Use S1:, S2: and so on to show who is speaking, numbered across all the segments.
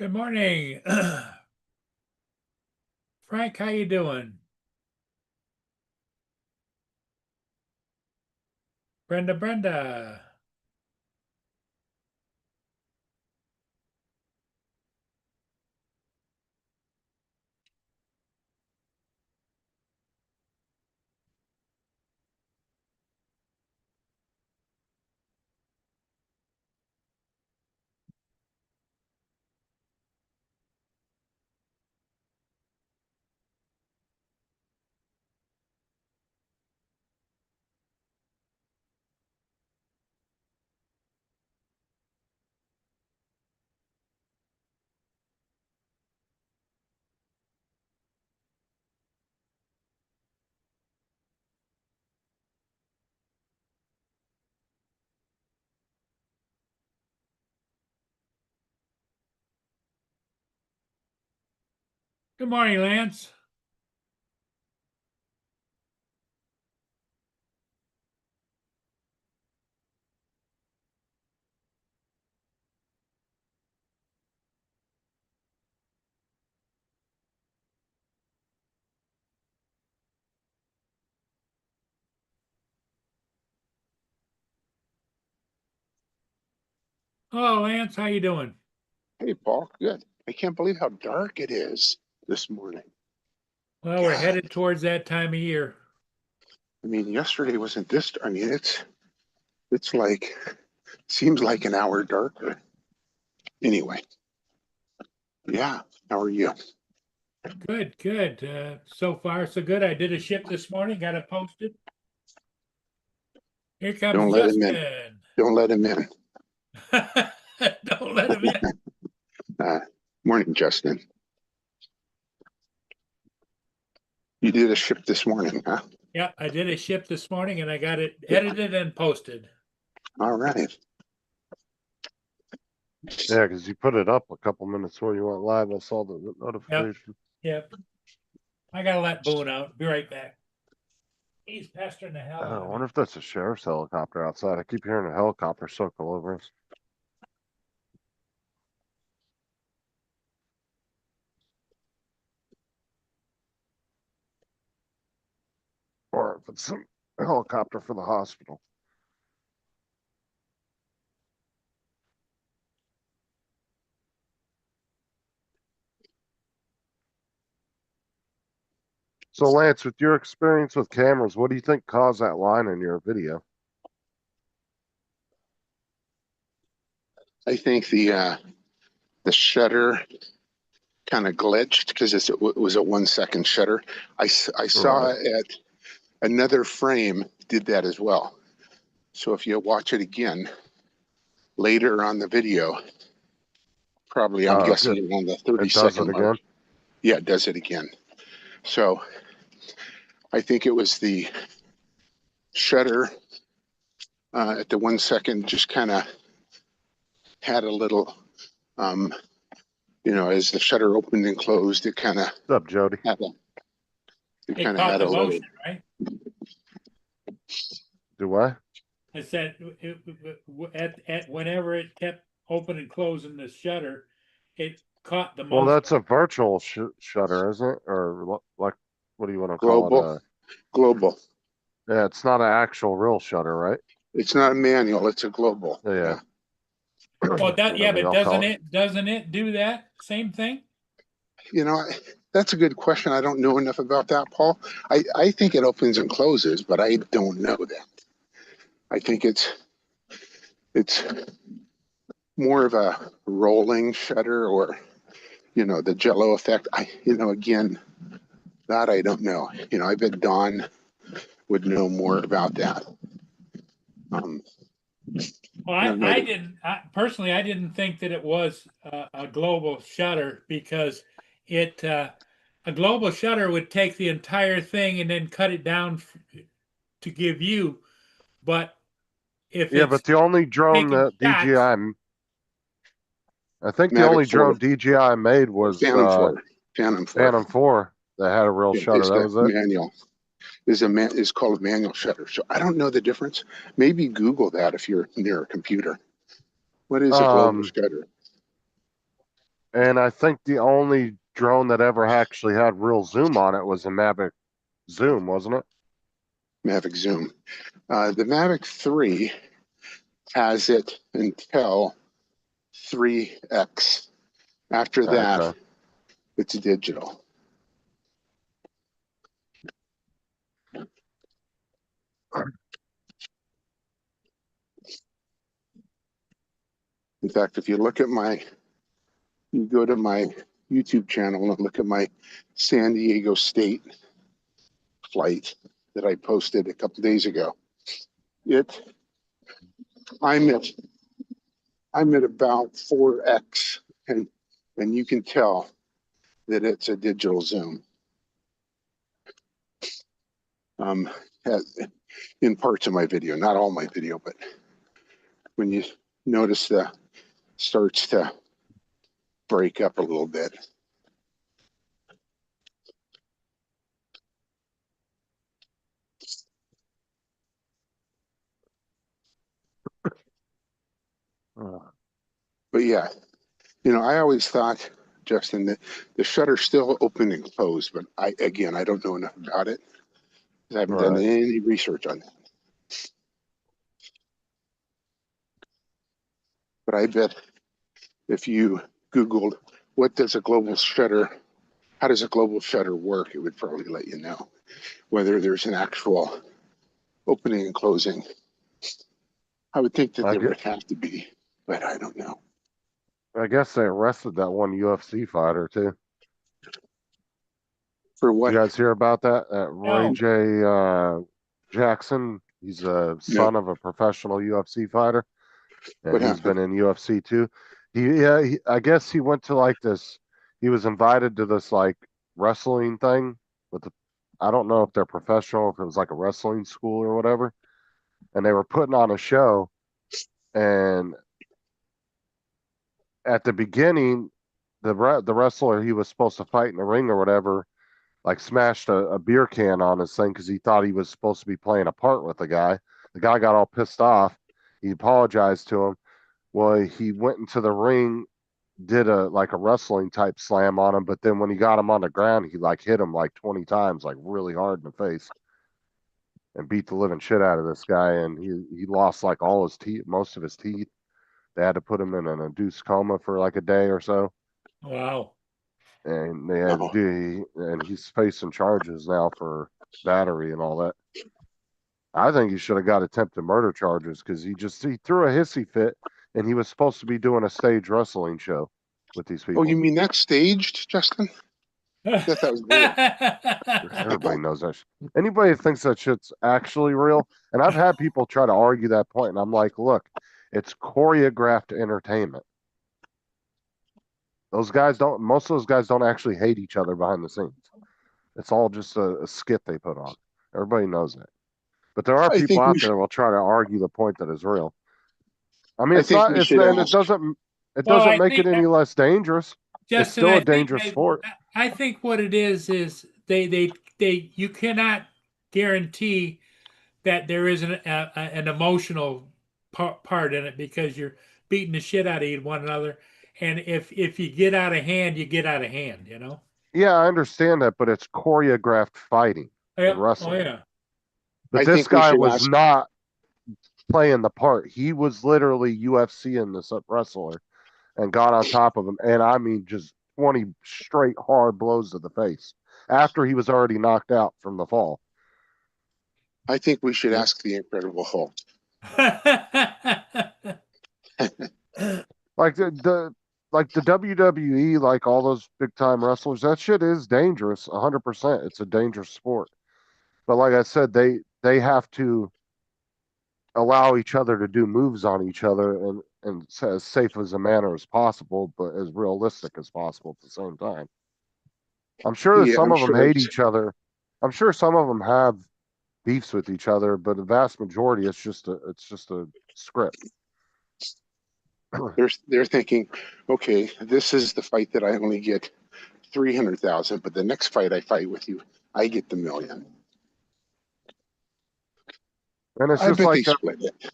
S1: Good morning. Frank, how you doing? Brenda. Good morning, Lance. Hello, Lance. How you doing?
S2: Hey, Paul, good. I can't believe how dark it is this morning.
S1: Well, we're
S2: God,
S1: headed towards that time of year.
S2: I mean, yesterday wasn't this. I mean, it's like seems like an hour darker. Anyway, yeah. How are you?
S1: Good. So far, so good. I did a ship this morning, got it posted. Here
S2: Don't
S1: comes
S2: let him in.
S1: Justin.
S2: Don't let him in.
S1: Don't let him in.
S2: Uh, Morning, Justin. You did a ship this morning, huh?
S1: Yeah, I did a ship this morning and I got it
S2: Yeah.
S1: edited and posted.
S2: All right.
S3: Yeah, because you put it up a couple minutes before you went live. I saw the
S1: Yep,
S3: notification.
S1: yep. I gotta let Boone out. Be right back. He's pestering the hell out
S3: I
S1: of me.
S3: wonder if that's a sheriff's helicopter outside. I keep hearing a helicopter circle over us. Or if it's some helicopter for the hospital. So, Lance, with your experience with cameras, what do you think caused that line in your video?
S2: I think the shutter kind of glitched because it was a 1 second shutter. I saw
S3: Right.
S2: at another frame did that as well. So if you watch it again later on the video, probably I'm
S3: Oh,
S2: guessing
S3: good.
S2: on the 30
S3: It does it
S2: second mark.
S3: again.
S2: Yeah, it does it again. So I think it was the shutter at the 1 second just kind of had a little, um, as the shutter opened and closed, it kind of
S3: What's up, Jody?
S2: had a, it
S1: It
S2: kind of
S1: caught
S2: had
S1: the
S2: a little.
S1: motion, right?
S3: Do I?
S1: I said at whenever it kept open and closing the shutter, it caught the
S3: Well,
S1: motion.
S3: that's a virtual shutter, isn't it? Or like, what do you want to call it?
S2: Global.
S3: Yeah, it's not an actual real shutter, right?
S2: It's not a manual, it's a global.
S3: Yeah.
S1: Well, that yeah,
S3: Whatever
S1: but
S3: y'all call it.
S1: doesn't it do that same thing?
S2: You know, that's a good question. I don't know enough about that, Paul. I think it opens and closes, but I don't know that. I think it's more of a rolling shutter or, the jello effect. Again, that I don't know. I bet Don would know more about that.
S1: Well,
S2: I don't know.
S1: I didn't personally. I didn't think that it was a global shutter because it a global shutter would take the entire thing and then cut it down to give you. But if
S3: Yeah,
S1: it's
S3: but the only drone
S1: taking
S3: that
S1: shots,
S3: I think the
S2: Mavic
S3: only
S2: 4,
S3: drone DJI made was
S2: Phantom 4, Phantom 4.
S3: Phantom 4 that had a real shutter.
S2: Is
S3: That
S2: the
S3: was it.
S2: manual. Is called a manual shutter. So I don't know the difference. Maybe Google that if you're near a computer. What is a global
S3: Um,
S2: shutter?
S3: And I think the only drone that ever actually had real zoom on it was a Mavic Zoom, wasn't it?
S2: Mavic Zoom. The Mavic 3 has it until 3X. After that,
S3: Okay.
S2: it's digital. In fact, if you look at you go to my YouTube channel and look at my San Diego State flight that I posted a couple days ago. I'm at about 4X, and you can tell that it's a digital zoom. Um, in parts of my video, not all my video, but when you notice starts to break up a little bit. But yeah, I always thought, Justin, that the shutter's still open and closed, but I don't know enough about it because I haven't done
S3: Right.
S2: any research on that. But I bet if you Googled how does a global shutter work, it would probably let you know whether there's an actual opening and closing. I would think that
S3: I
S2: there
S3: get,
S2: would have to be, but I don't know.
S3: I guess they arrested that one UFC fighter too.
S2: For
S3: You
S2: what?
S3: guys hear about that? Ray
S1: No.
S3: J Jackson. He's a
S2: No.
S3: son of a professional UFC fighter,
S2: What
S3: and he's
S2: happened?
S3: been in UFC too. I guess he went to like this. He was invited to this like wrestling thing with the. I don't know if they're professional, if it was like a wrestling school or whatever, and they were putting on a show. And at the beginning, the wrestler he was supposed to fight in the ring or whatever, like smashed a beer can on his thing because he thought he was supposed to be playing a part with the guy. The guy got all pissed off. He apologized to him. Well, he went into the ring, did a wrestling type slam on him, but then when he got him on the ground, he like hit him like 20 times, like really hard in the face, and beat the living shit out of this guy. And he lost like all his teeth, most of his teeth. They had to put him in an induced coma for like a day or so.
S1: Wow.
S3: And they had to
S2: No.
S3: do, and he's facing charges now for battery and all that. I think he should have got attempted murder charges because he threw a hissy fit, and he was supposed to be doing a stage wrestling show with these
S2: Oh, you
S3: people.
S2: mean that's staged, Justin? I thought that was real.
S3: Everybody knows that. Anybody that thinks that shit's actually real, and I've had people try to argue that point, and I'm like, look, it's choreographed entertainment. Most of those guys don't actually hate each other behind the scenes. It's all just a skit they put on. Everybody knows that. But there are
S2: I
S3: people
S2: think we
S3: out there
S2: should,
S3: that will try to argue the point that is real. I mean,
S2: I think we should
S3: and
S2: ask.
S3: it
S1: Well,
S3: doesn't
S1: I
S3: make it
S1: think
S3: any less dangerous. It's
S1: Justin,
S3: still a dangerous sport.
S1: I think what it is they you cannot guarantee that there isn't an emotional part in it because you're beating the shit out of one another, and if you get out of hand, you get out of hand. You know.
S3: Yeah, I understand that, but it's choreographed fighting and
S1: Yeah. Oh
S3: wrestling.
S1: yeah.
S3: But
S2: I
S3: this
S2: think we
S3: guy
S2: should
S3: was
S2: ask.
S3: not playing the part. He was literally UFC in this wrestler and got on top of him. And I mean, just 20 straight hard blows to the face after he was already knocked out from the fall.
S2: I think we should ask the Incredible Hulk.
S3: Like the WWE, like all those big time wrestlers, that shit is dangerous, 100%. It's a dangerous sport. But like I said, they have to allow each other to do moves on each other and as safe as a manner as possible, but as realistic as possible at the same time. I'm sure that
S2: Yeah,
S3: some
S2: I'm
S3: of them
S2: sure
S3: hate
S2: it's.
S3: each other. I'm sure some of them have beefs with each other, but the vast majority, it's just a script.
S2: They're thinking, okay, this is the fight that I only get 300,000, but the next fight I fight with you, I get the million.
S3: And it's
S2: I
S3: just
S2: bet they
S3: like
S2: split it.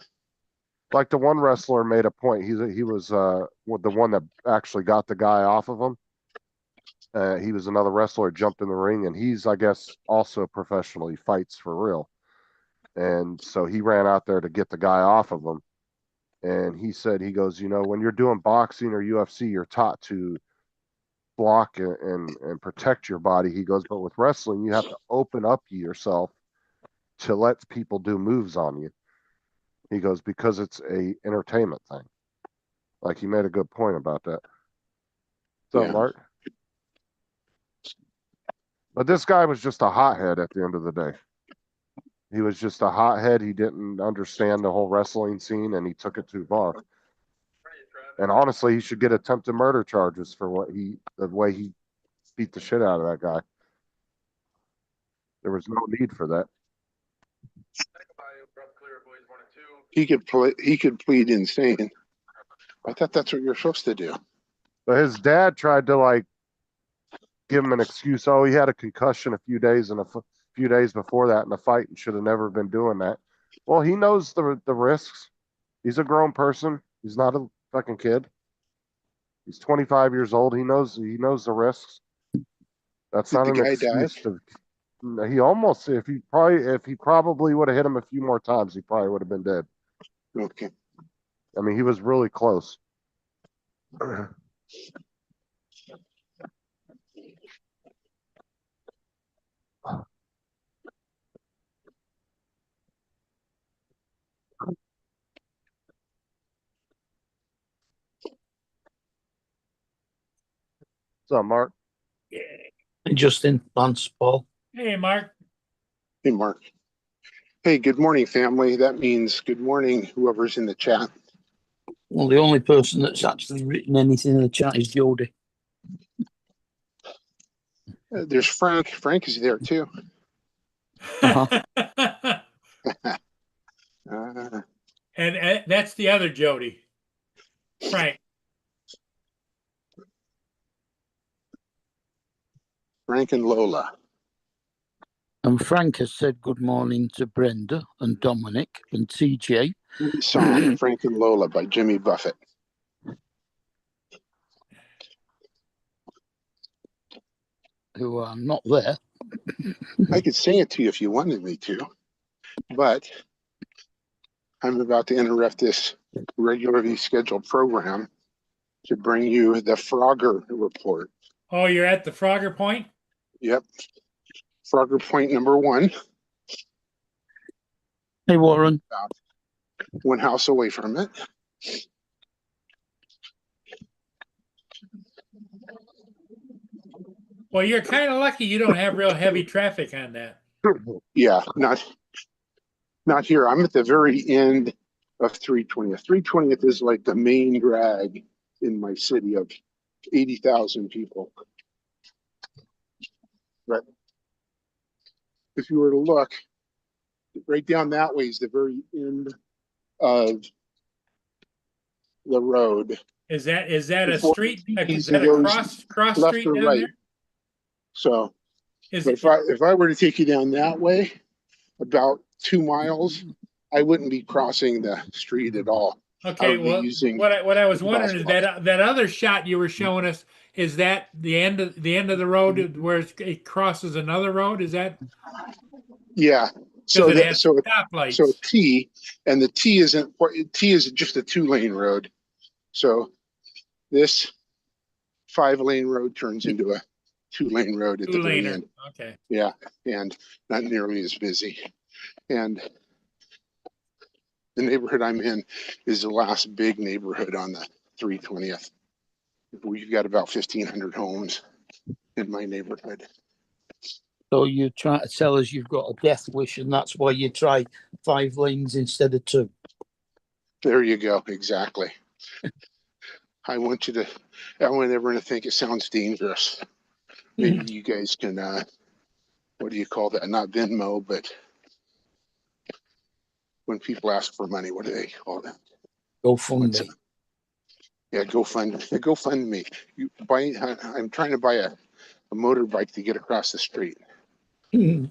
S3: Like the one wrestler made a point. He was the one that actually got the guy off of him. He was another wrestler, jumped in the ring, and he's, I guess, also professional. He fights for real. And so he ran out there to get the guy off of him. And he said, he goes, when you're doing boxing or UFC, you're taught to block and protect your body. He goes, but with wrestling, you have to open up yourself to let people do moves on you. He goes, because it's a entertainment thing. Like, he made a good point about that. So,
S2: Yeah.
S3: Mark. But this guy was just a hothead at the end of the day. He was just a hothead. He didn't understand the whole wrestling scene, and he took it too far. And honestly, he should get attempted murder charges for the way he beat the shit out of that guy. There was no need for that.
S2: He could plead insane. I thought that's what you're supposed to do.
S3: But his dad tried to give him an excuse. Oh, he had a concussion a few days before that in the fight and should have never been doing that. Well, he knows the risks. He's a grown person. He's not a fucking kid. He's 25 years old. He knows the risks. That's
S2: Did
S3: not
S2: the
S3: an
S2: guy
S3: excuse
S2: die?
S3: he almost, if he probably would have hit him a few more times, he probably would have been dead.
S2: Okay.
S3: I mean, he was really close. So, Mark.
S4: Justin, Lance, Paul.
S1: Hey, Mark.
S2: Hey, Mark. Hey, good morning, family. That means good morning, whoever's in the chat.
S4: Well, the only person that's actually written anything in the chat is Jody.
S2: There's Frank. Frank is there too.
S4: Uh-huh.
S1: And that's the other Jody, Frank.
S2: Frank and Lola.
S4: And Frank has said good morning to Brenda and Dominic and TJ.
S2: Song Frank and Lola by Jimmy Buffett.
S4: Who are not there.
S2: I could sing it to you if you wanted me to, but I'm about to interrupt this regularly scheduled program to bring you the Frogger report.
S1: Oh, you're at the Frogger Point?
S2: Yep. Frogger Point number 1.
S4: Hey, Warren.
S2: About 1 house away from it.
S1: Well, you're kind of lucky you don't have real heavy traffic on that.
S2: Yeah, not here. I'm at the very end of 320th. 320th is like the main drag in my city of 80,000 people. But if you were to look, right down that way is the very end of the road.
S1: Is that a
S2: Before
S1: street?
S2: it
S1: Is that a
S2: goes
S1: cross
S2: left
S1: street
S2: or
S1: down
S2: right.
S1: there?
S2: So,
S1: Is
S2: but
S1: it,
S2: if I were to take you down that way, about 2 miles, I wouldn't be crossing the street at all.
S1: okay,
S2: would be
S1: well,
S2: using
S1: what I was wondering is
S2: crosswalks.
S1: that other shot you were showing us, is that the end of the road where it crosses another road? Is that
S2: Yeah. So
S1: because it
S2: that
S1: has
S2: so
S1: stoplights?
S2: so T, and the T is just a 2-lane road. So this 5-lane road turns into a 2-lane road at the very
S1: Two-laner.
S2: end.
S1: Okay.
S2: Yeah, and not nearly as busy. And the neighborhood I'm in is the last big neighborhood on the 320th. We've got about 1,500 homes in my neighborhood.
S4: So you're trying to tell us you've got a death wish and that's why you try 5 lanes instead of 2.
S2: There you go. Exactly. I want everyone to think it sounds dangerous. Maybe you guys can, what do you call that? Not Venmo, but when people ask for money, what do they call that?
S4: GoFundMe.
S2: Yeah, GoFundMe. I'm trying to buy a motorbike to get across the street. You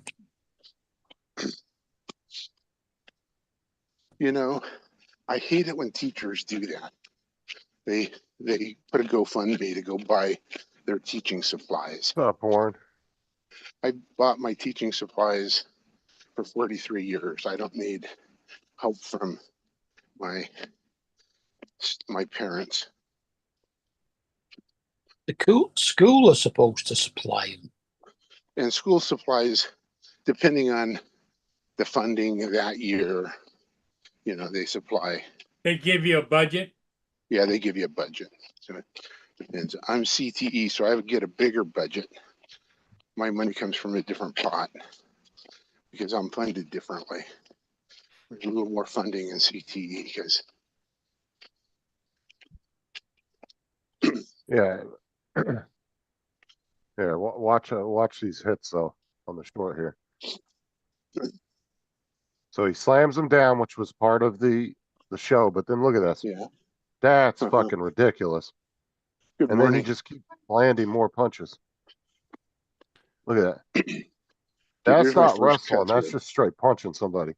S2: know, I hate it when teachers do that. They put a GoFundMe to go buy their teaching supplies.
S3: What's up, Warren?
S2: I bought my teaching supplies for 43 years. I don't need help from my parents.
S4: The school are supposed to supply them.
S2: And school supplies, depending on the funding that year, you know, they supply.
S1: They give you a budget.
S2: Yeah, they give you a budget. So it depends. I'm CTE, so I get a bigger budget. My money comes from a different pot because I'm funded differently. There's a little more funding in CTE because
S3: Yeah. Yeah, watch these hits though on the short here. So he slams him down, which was part of the show, but then look at this.
S2: yeah.
S3: That's
S2: Uh-huh.
S3: fucking ridiculous.
S2: Good
S3: And
S2: morning.
S3: then he just keeps landing more punches. Look at that.
S2: Here's
S3: That's
S2: my
S3: not
S2: first
S3: wrestling.
S2: cut
S3: That's
S2: through.
S3: just straight punching somebody.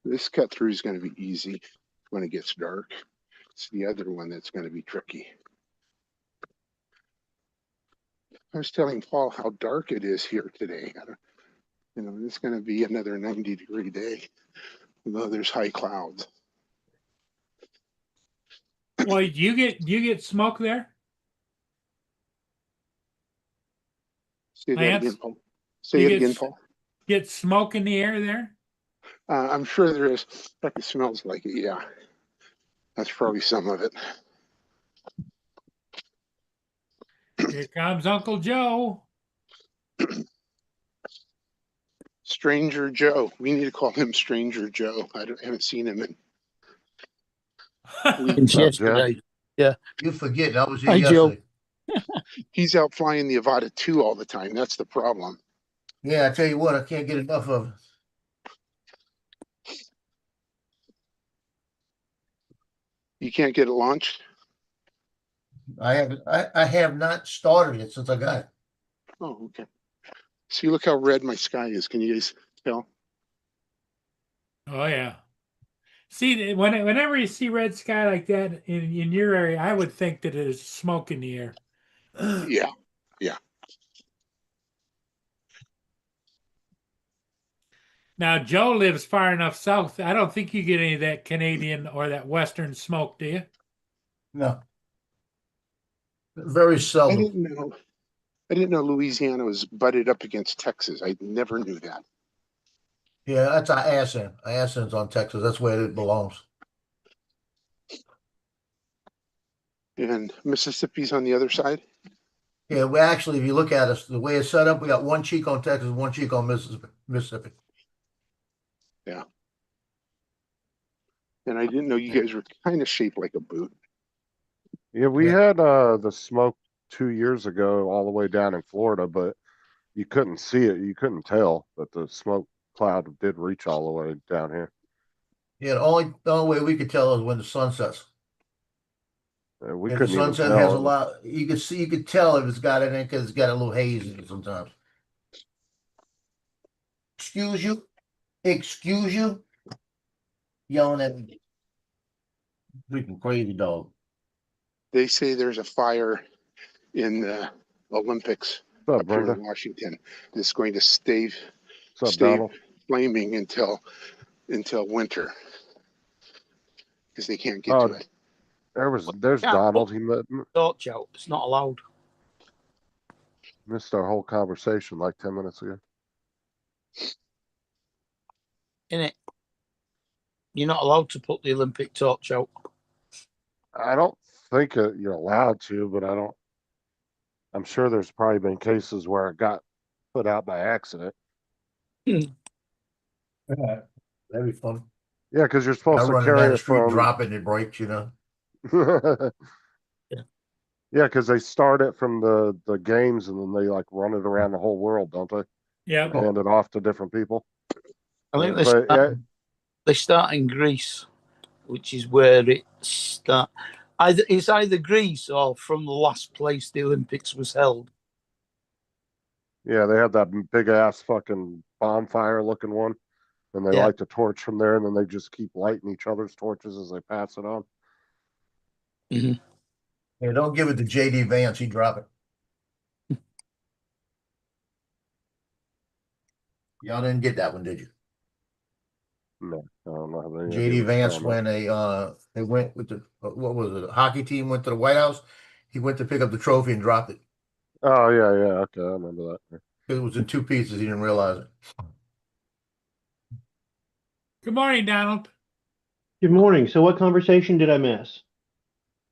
S2: This cut through is going to be easy when it gets dark. It's the other one that's going to be tricky. I was telling Paul how dark it is here today. You know, it's going to be another 90-degree day, although there's high clouds.
S1: Well, you get smoke there?
S2: Say that
S1: Lance?
S2: again, Paul. Say
S1: You
S2: it
S1: get
S2: again,
S1: s-
S2: Paul.
S1: Get smoke in the air there?
S2: I'm sure there is. In fact, it smells like it. Yeah, that's probably some of it.
S1: Here comes Uncle Joe.
S2: Stranger Joe. We need to call him Stranger Joe. Haven't seen him in weeks.
S4: Since
S3: What's up, Jeff?
S4: yesterday.
S5: You forget, I was here
S4: Hi, Joe.
S5: yesterday.
S2: He's out flying the Avata 2 all the time. That's the problem.
S5: Yeah, I tell you what, I can't get enough of it.
S2: You can't get it launched.
S5: I have not started it since I got it.
S2: Oh, okay. See, look how red my sky is. Can you guys tell?
S1: Oh yeah. See, whenever you see red sky like that in your area, I would think that there's smoke in the air.
S2: Yeah.
S1: Now, Joe lives far enough south. I don't think you get any of that Canadian or that Western smoke, do you?
S5: No. Very
S2: I
S5: seldom.
S2: didn't know Louisiana was butted up against Texas. I never knew that.
S5: Yeah, that's Assen. Assen's on Texas. That's where it belongs.
S2: And Mississippi's on the other side.
S5: Yeah, we actually, if you look at us, the way it's set up, we got one cheek on Texas, one cheek on Mississippi.
S2: And I didn't know you guys were kind of shaped like a boot.
S3: Yeah, we
S5: Yeah.
S3: had the smoke 2 years ago all the way down in Florida, but you couldn't see it. You couldn't tell that the smoke cloud did reach all the way down here.
S5: Yeah, the only way we could tell is when the sun sets.
S3: We
S5: If the
S3: couldn't even
S5: sunset has a
S3: tell.
S5: lot, you could tell if it's got it in because it's got a little haze in it sometimes. Excuse you, yelling at me. Freaking crazy dog.
S2: They say there's a fire in the Olympics
S3: What's up,
S2: up here
S3: Brenda?
S2: in Washington that's going to stay
S3: What's up,
S2: stay
S3: Donald?
S2: flaming until winter because they can't get
S3: Oh,
S2: to it.
S3: There's
S4: Yeah,
S3: Donald. He
S4: Torch out. It's not allowed.
S3: missed our whole conversation like 10 minutes ago.
S4: Innit? You're not allowed to put the Olympic torch out.
S3: I don't think you're allowed to, but I'm sure there's probably been cases where it got put out by accident.
S5: That'd be fun.
S3: Yeah, because you're
S5: I
S3: supposed to
S5: running down
S3: carry
S5: the
S3: it
S5: street,
S3: from.
S5: dropping it breaks, you know.
S4: Yeah.
S3: Yeah, because they start it from the games and then they like run it around the whole world, don't they?
S1: Yeah.
S3: Hand it off to different people.
S4: I think
S3: But
S4: they start in Greece, which is where it start. It's either Greece or from the last place the Olympics was held.
S3: yeah, they have that big ass fucking bonfire looking one. And they
S5: Yeah.
S3: light the torch from there, and then they just keep lighting each other's torches as they pass it on.
S5: Yeah, don't give it to JD Vance. He'd drop it. Y'all didn't get that one, did you?
S3: No, I don't know. How they
S5: JD Vance, when they went with the what was it? A hockey team went to the White House. He went to pick up the trophy and dropped it.
S3: Oh yeah, yeah. Okay, I remember that.
S5: It was in two pieces. He didn't realize it.
S1: Good morning, Donald.
S6: Good morning. So what conversation did I miss?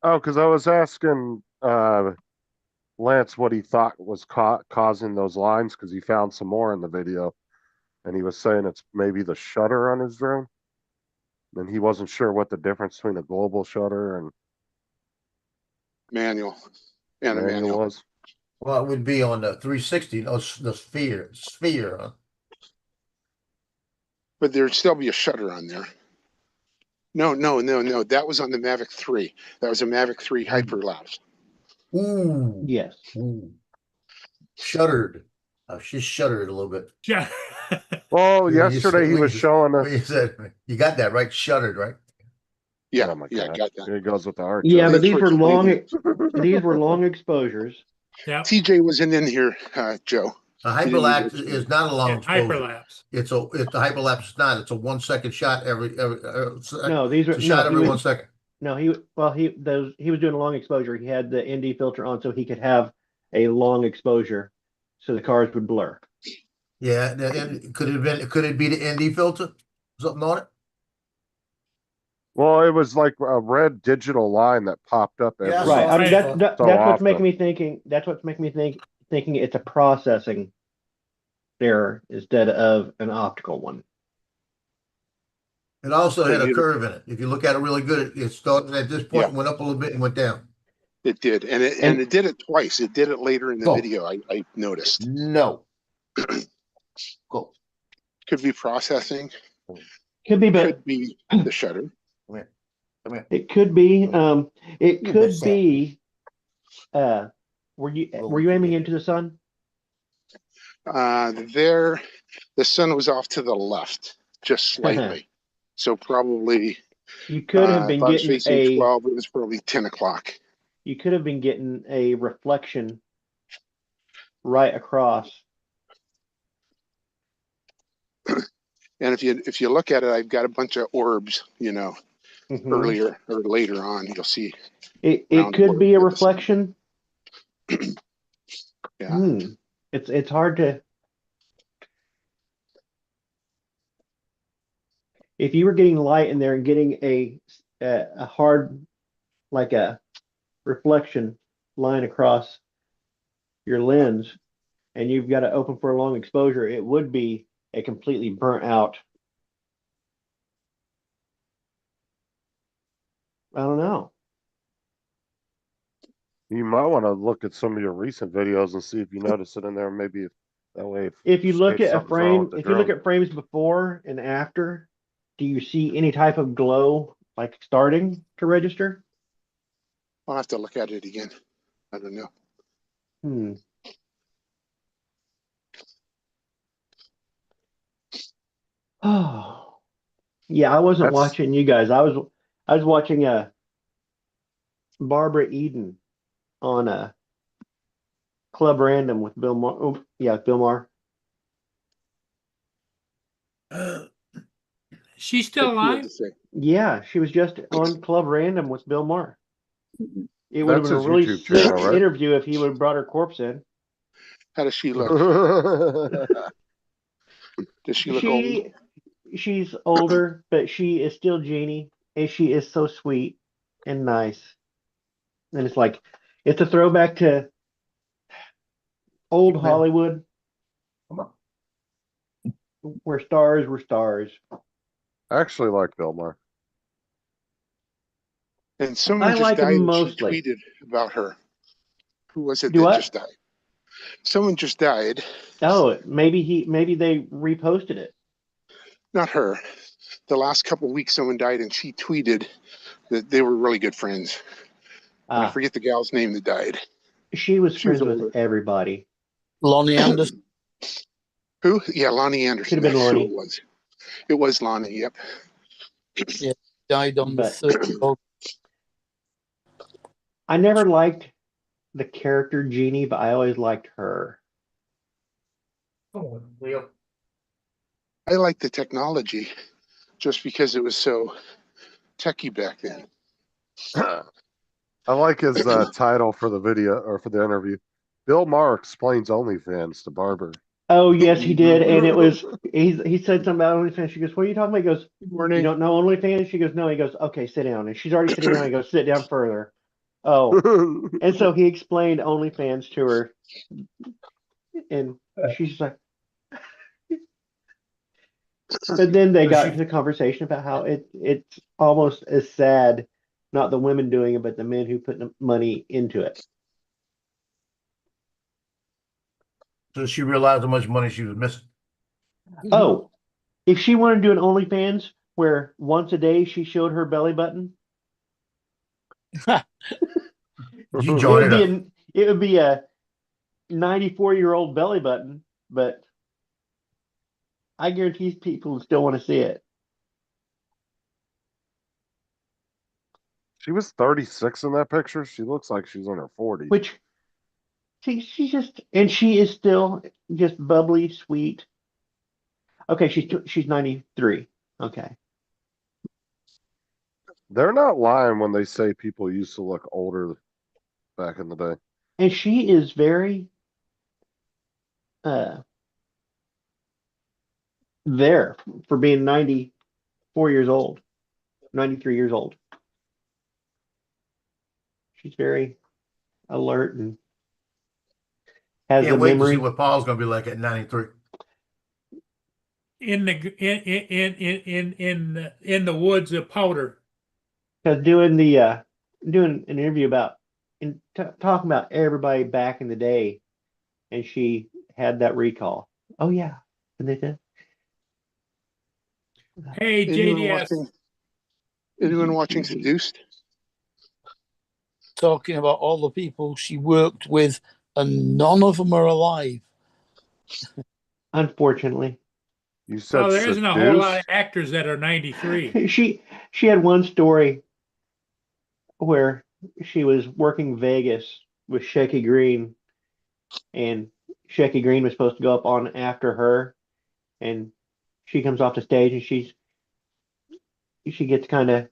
S3: Oh, because I was asking Lance what he thought was causing those lines, because he found some more in the video, and he was saying it's maybe the shutter on his drone, and he wasn't sure what the difference between a global shutter and
S2: Manual and a
S3: manual
S2: manual.
S3: was.
S5: Well, it would be on the 360. No, the sphere. Huh?
S2: But there'd still be a shutter on there. No. That was on the Mavic 3. That was a Mavic 3 hyperlapse.
S5: Ooh.
S6: Yes.
S5: Ooh. Shuddered. She shuddered a little bit.
S1: Yeah.
S3: Well,
S5: When you
S3: yesterday
S5: said-
S3: he
S5: when
S3: was
S5: you-
S3: showing
S5: when
S3: us.
S5: You said you got that right. Shuddered, right?
S2: Yeah,
S3: Oh my
S2: yeah,
S3: God.
S2: got that.
S3: It goes with the arch.
S6: Yeah, but
S2: Thanks
S6: these
S2: for
S6: were long.
S2: explaining.
S6: These were long exposures.
S1: Yeah.
S2: TJ wasn't in here, Joe.
S5: A
S2: He didn't
S5: hyperlapse
S2: even-
S5: is not a long exposure.
S1: Hyperlapse.
S5: It's the hyperlapse is not. It's a 1 second shot every
S6: No, these
S5: it's
S6: are
S5: a shot
S6: no.
S5: every
S6: He
S5: 1
S6: was,
S5: second.
S6: no, he was doing a long exposure. He had the ND filter on so he could have a long exposure, so the cars would blur.
S5: Yeah, could it be the ND filter? Something on it?
S3: Well, it was like a red digital line that popped up.
S5: Yeah, I
S3: every-
S5: saw
S6: Right. I mean,
S5: it.
S6: that's
S3: So
S6: what's
S3: often.
S6: making me thinking. That's what's making me thinking it's a processing error instead of an optical one.
S5: It also had a
S2: You-
S5: curve in it. If you look at it really good, it started at this point, went up a little bit, and went down.
S2: It did, and it did it twice. It did it later in the
S5: Go.
S2: video. I noticed.
S5: No. Go.
S2: Could be processing.
S6: Could be, but
S2: Could be the shutter.
S5: Come here.
S6: it could be. It
S5: You
S6: could
S5: bet, Sam.
S6: be. Were you aiming into the sun?
S2: There, the sun was off to the left, just slightly. So probably.
S6: You could have
S2: if
S6: been
S2: I was
S6: getting
S2: facing 12, it was probably 10 o'clock.
S6: You could have been getting a reflection right across.
S2: And if you look at it, I've got a bunch of orbs.
S6: Mhm.
S2: Earlier or later on, you'll see.
S6: It
S2: round
S6: could be a
S2: orb with the sun.
S6: reflection.
S2: Yeah.
S6: It's hard to. If you were getting light in there and getting a hard, like a reflection line across your lens, and you've got to open for a long exposure, it would be a completely burnt out. I don't know.
S3: You might want to look at some of your recent videos and see if you notice it in there. Maybe that way.
S6: If you look at a
S3: something's wrong
S6: frame,
S3: with the
S6: if you look
S3: drone.
S6: at frames before and after, do you see any type of glow like starting to register?
S2: I'll have to look at it again. I don't know.
S6: Oh, yeah, I wasn't
S3: That's-
S6: watching you guys. I was watching Barbara Eden on Club Random with Bill Maher. Oh, yeah, Bill Maher.
S1: She's still
S2: What do you have
S1: alive?
S2: to say?
S6: Yeah, she was just on Club Random with Bill Maher. It would have
S3: That's
S6: been a
S3: his
S6: really
S3: YouTube
S6: sick
S3: channel, right?
S6: interview if he would have brought her corpse in.
S2: How does she look? Does she look old?
S6: She's older, but she is still Jeannie, and she is so sweet and nice. And it's a throwback to old
S5: Man.
S6: Hollywood,
S5: Come on.
S6: where stars were stars.
S3: I actually like Bill Maher.
S2: And someone
S6: I
S2: just
S6: like him
S2: died and
S6: mostly.
S2: she tweeted about her. Who was it
S6: Do
S2: that
S6: what?
S2: just died? Someone just died.
S6: Oh, maybe they reposted it.
S2: Not her. The last couple of weeks someone died and she tweeted that they were really good friends. I forget the gal's name that died.
S6: She was
S2: She was
S6: friends with
S2: older.
S6: everybody.
S4: Lonnie Anderson.
S2: Who? Yeah, Lonnie Anderson.
S6: Could have been
S2: That's who
S6: Lonnie.
S2: it was. It was Lonnie. Yep.
S4: Died on the
S6: But
S4: 3rd of
S6: I never liked the character Jeannie, but I always liked her.
S5: Oh, Leo.
S2: I like the technology just because it was so techie back then.
S3: I like his title for the video or for the interview. Bill Maher explains OnlyFans to Barber.
S6: Oh yes, he did, and it was he said something about OnlyFans. She goes, "What are you talking about?" He goes,
S2: Good
S6: "You
S2: morning.
S6: don't know OnlyFans?" She goes, "No." He goes, "Okay, sit down." And she's already sitting down. He goes, "Sit down further." Oh, and so he explained OnlyFans to her, and she's like, but then they
S5: So
S6: got
S5: she-
S6: into the conversation about how it's almost as sad, not the women doing it, but the men who put the money into it.
S5: So she realized how much money she was missing.
S6: Oh, if she wanted to do an OnlyFans where once a day she showed her belly button,
S5: You
S6: it
S5: join
S6: would
S5: it
S6: be
S5: up.
S6: it would be a 94-year-old belly button, but I guarantee people still want to see it.
S3: She was 36 in that picture. She looks like she's in her 40s.
S6: Which she's just, and she is still just bubbly, sweet. Okay, she's 93. Okay,
S3: They're not lying when they say people used to look older back in the day.
S6: and she is very uh there for being 94 years old, 93 years old. She's very alert and has the
S5: Can't wait to see
S6: memory.
S5: what Paul's gonna be like at 93.
S1: In the in the woods of powder.
S6: Because doing an interview about talking about everybody back in the day, and she had that recall. Oh yeah, and they did.
S1: Hey,
S2: Anyone
S1: JDS.
S2: watching? Anyone watching Seduced?
S4: talking about all the people she worked with, and none of them are alive.
S6: Unfortunately,
S3: You said
S1: Oh, there isn't a whole lot of
S3: seduced?
S1: actors that are 93.
S6: she had one story where she was working Vegas with Shecky Green, and Shecky Green was supposed to go up on after her, and she comes off the stage and she gets kind of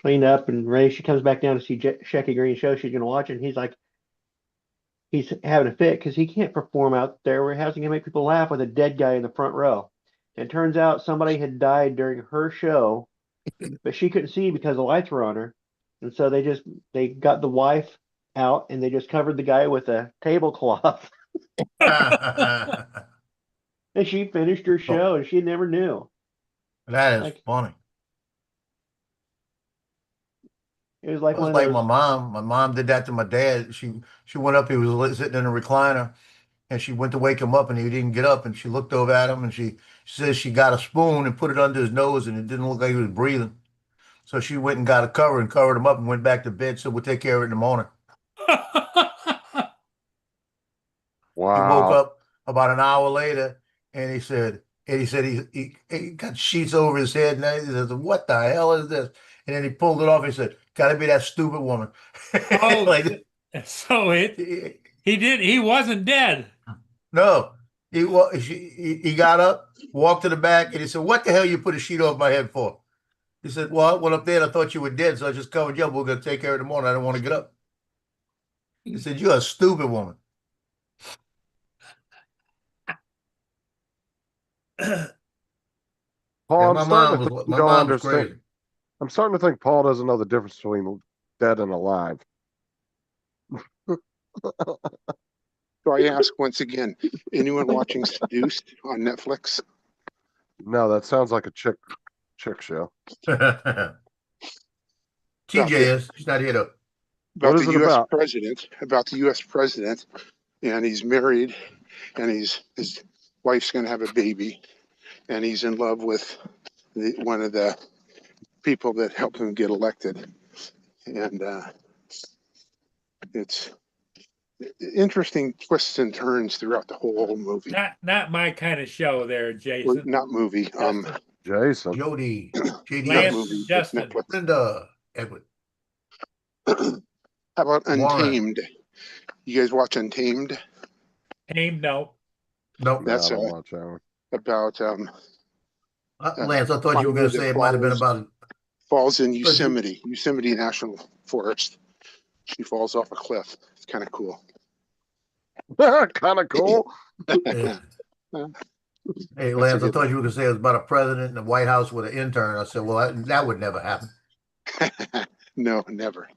S6: cleaned up and ready. She comes back down to see Shecky Green show she's going to watch, and he's like, he's having a fit because he can't perform out there. Where how's he going to make people laugh with a dead guy in the front row? And it turns out somebody had died during her show, but she couldn't see because the lights were on her, and so they got the wife out and they just covered the guy with a tablecloth,
S5: That
S6: and she finished her show and she never knew.
S5: is
S6: Like,
S5: funny.
S6: it was like
S5: It was
S6: one of
S5: like
S6: those.
S5: my mom. My mom did that to my dad. She went up. He was sitting in a recliner, and she went to wake him up, and he didn't get up. And she looked over at him, and she says she got a spoon and put it under his nose, and it didn't look like he was breathing. So she went and got a cover and covered him up, and went back to bed. So we'll take care of it in the morning. He woke
S3: Wow.
S5: up about an hour later, and he said he got sheets over his head, and he said, "What the hell is this?" And then he pulled it off. And he said, "Got to be that stupid woman."
S1: Oh,
S5: Like,
S1: so he wasn't dead.
S5: no, he got up, walked to the back, and he said, "What the hell you put a sheet over my head for?" He said, "Well, I went up there and I thought you were dead, so I just covered you up. We're gonna take care of it in the morning. I don't want to get up." He said, "You're a stupid woman."
S3: Paul,
S5: Yeah,
S3: I'm starting to think you
S5: my
S3: don't
S5: mom was
S3: understand.
S5: crazy.
S3: I'm starting to think Paul doesn't know the difference between dead and alive.
S2: So I ask once again, anyone watching Seduced on Netflix?
S3: No, that sounds like a chick show.
S5: TJ is. She's not here though.
S2: About
S3: What is
S2: the
S3: it
S2: U.S.
S3: about?
S2: president, about the U.S. president, and he's married, and his wife's going to have a baby, and he's in love with one of the people that helped him get elected, and it's interesting twists and turns throughout the whole movie.
S1: Not my kind of show there,
S2: Or
S1: Jason.
S2: not movie,
S1: Justin.
S3: Jason.
S5: Jody, JD,
S2: Not
S1: Lance,
S2: movie, but
S1: Justin.
S2: Netflix.
S5: Brenda, Edward.
S2: How about
S5: Warren.
S2: Untamed? You guys watch Untamed?
S1: Name, no.
S5: Nope.
S3: No, I
S2: That's
S3: don't watch that one.
S2: about
S5: Lance, I thought you were going to say it might have been about.
S2: falls in
S5: But you-
S2: Yosemite National Forest. She falls off a cliff. It's kind of cool.
S3: Kind of cool.
S5: Yeah.
S2: Yeah.
S5: Hey,
S2: That's
S5: Lance,
S2: a
S5: I
S2: good
S5: thought you were going to say it was about a president in the White House with an intern. I said, well, that would never happen.
S2: No, never.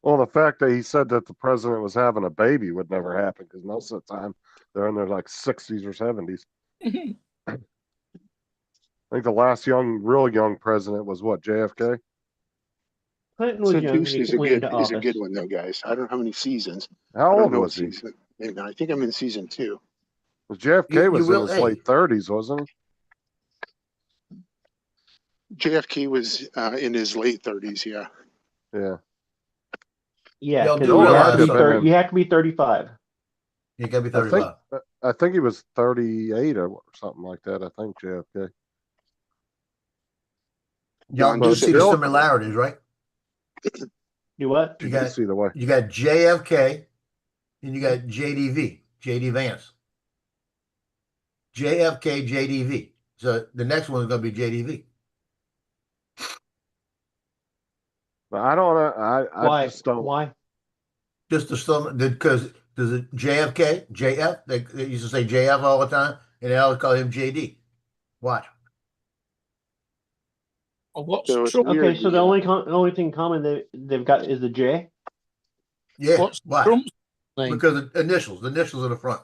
S3: Well, the fact that he said that the president was having a baby would never happen because most of the time they're in their like 60s or 70s. I think the last real young president was what, JFK?
S6: Clinton was young when
S2: Seduced
S6: he
S2: is a
S6: went into
S2: good
S6: office.
S2: one though, guys. I don't know how many seasons. I
S3: How
S2: don't
S3: old
S2: know
S3: was
S2: what
S3: he?
S2: season. Maybe I think I'm in season 2.
S3: JFK
S5: You
S3: was
S5: will-
S3: in his
S5: hey.
S3: late 30s, wasn't
S2: JFK was in his late 30s. Yeah.
S3: he? Yeah.
S6: Yeah,
S5: Y'all
S6: because
S5: do
S6: you have
S5: realize
S6: to be
S5: something.
S6: 30. You have to be 35.
S5: You got to be
S3: I think
S5: 35.
S3: I think he was 38 or something like that. I think JFK.
S5: Y'all
S2: John
S5: do
S3: But
S5: see the
S3: still-
S5: similarities, right?
S6: Do what?
S5: You
S3: You
S5: got
S3: can see the way.
S5: you got JFK and you got JDV, JD Vance. JFK, JDV. So the next one is going to be JDV.
S3: But I don't know. I
S6: Why?
S3: just don't.
S6: Why?
S5: Just because there's a JFK, JF. They used to say JF all the time, and they always call him JD. Watch.
S4: What's
S2: So it's
S4: Trump?
S2: weird.
S6: Okay, so the only thing common they've got is the J.
S5: Yeah,
S4: What's
S5: watch.
S4: Trump's name?
S5: Because the initials in the front.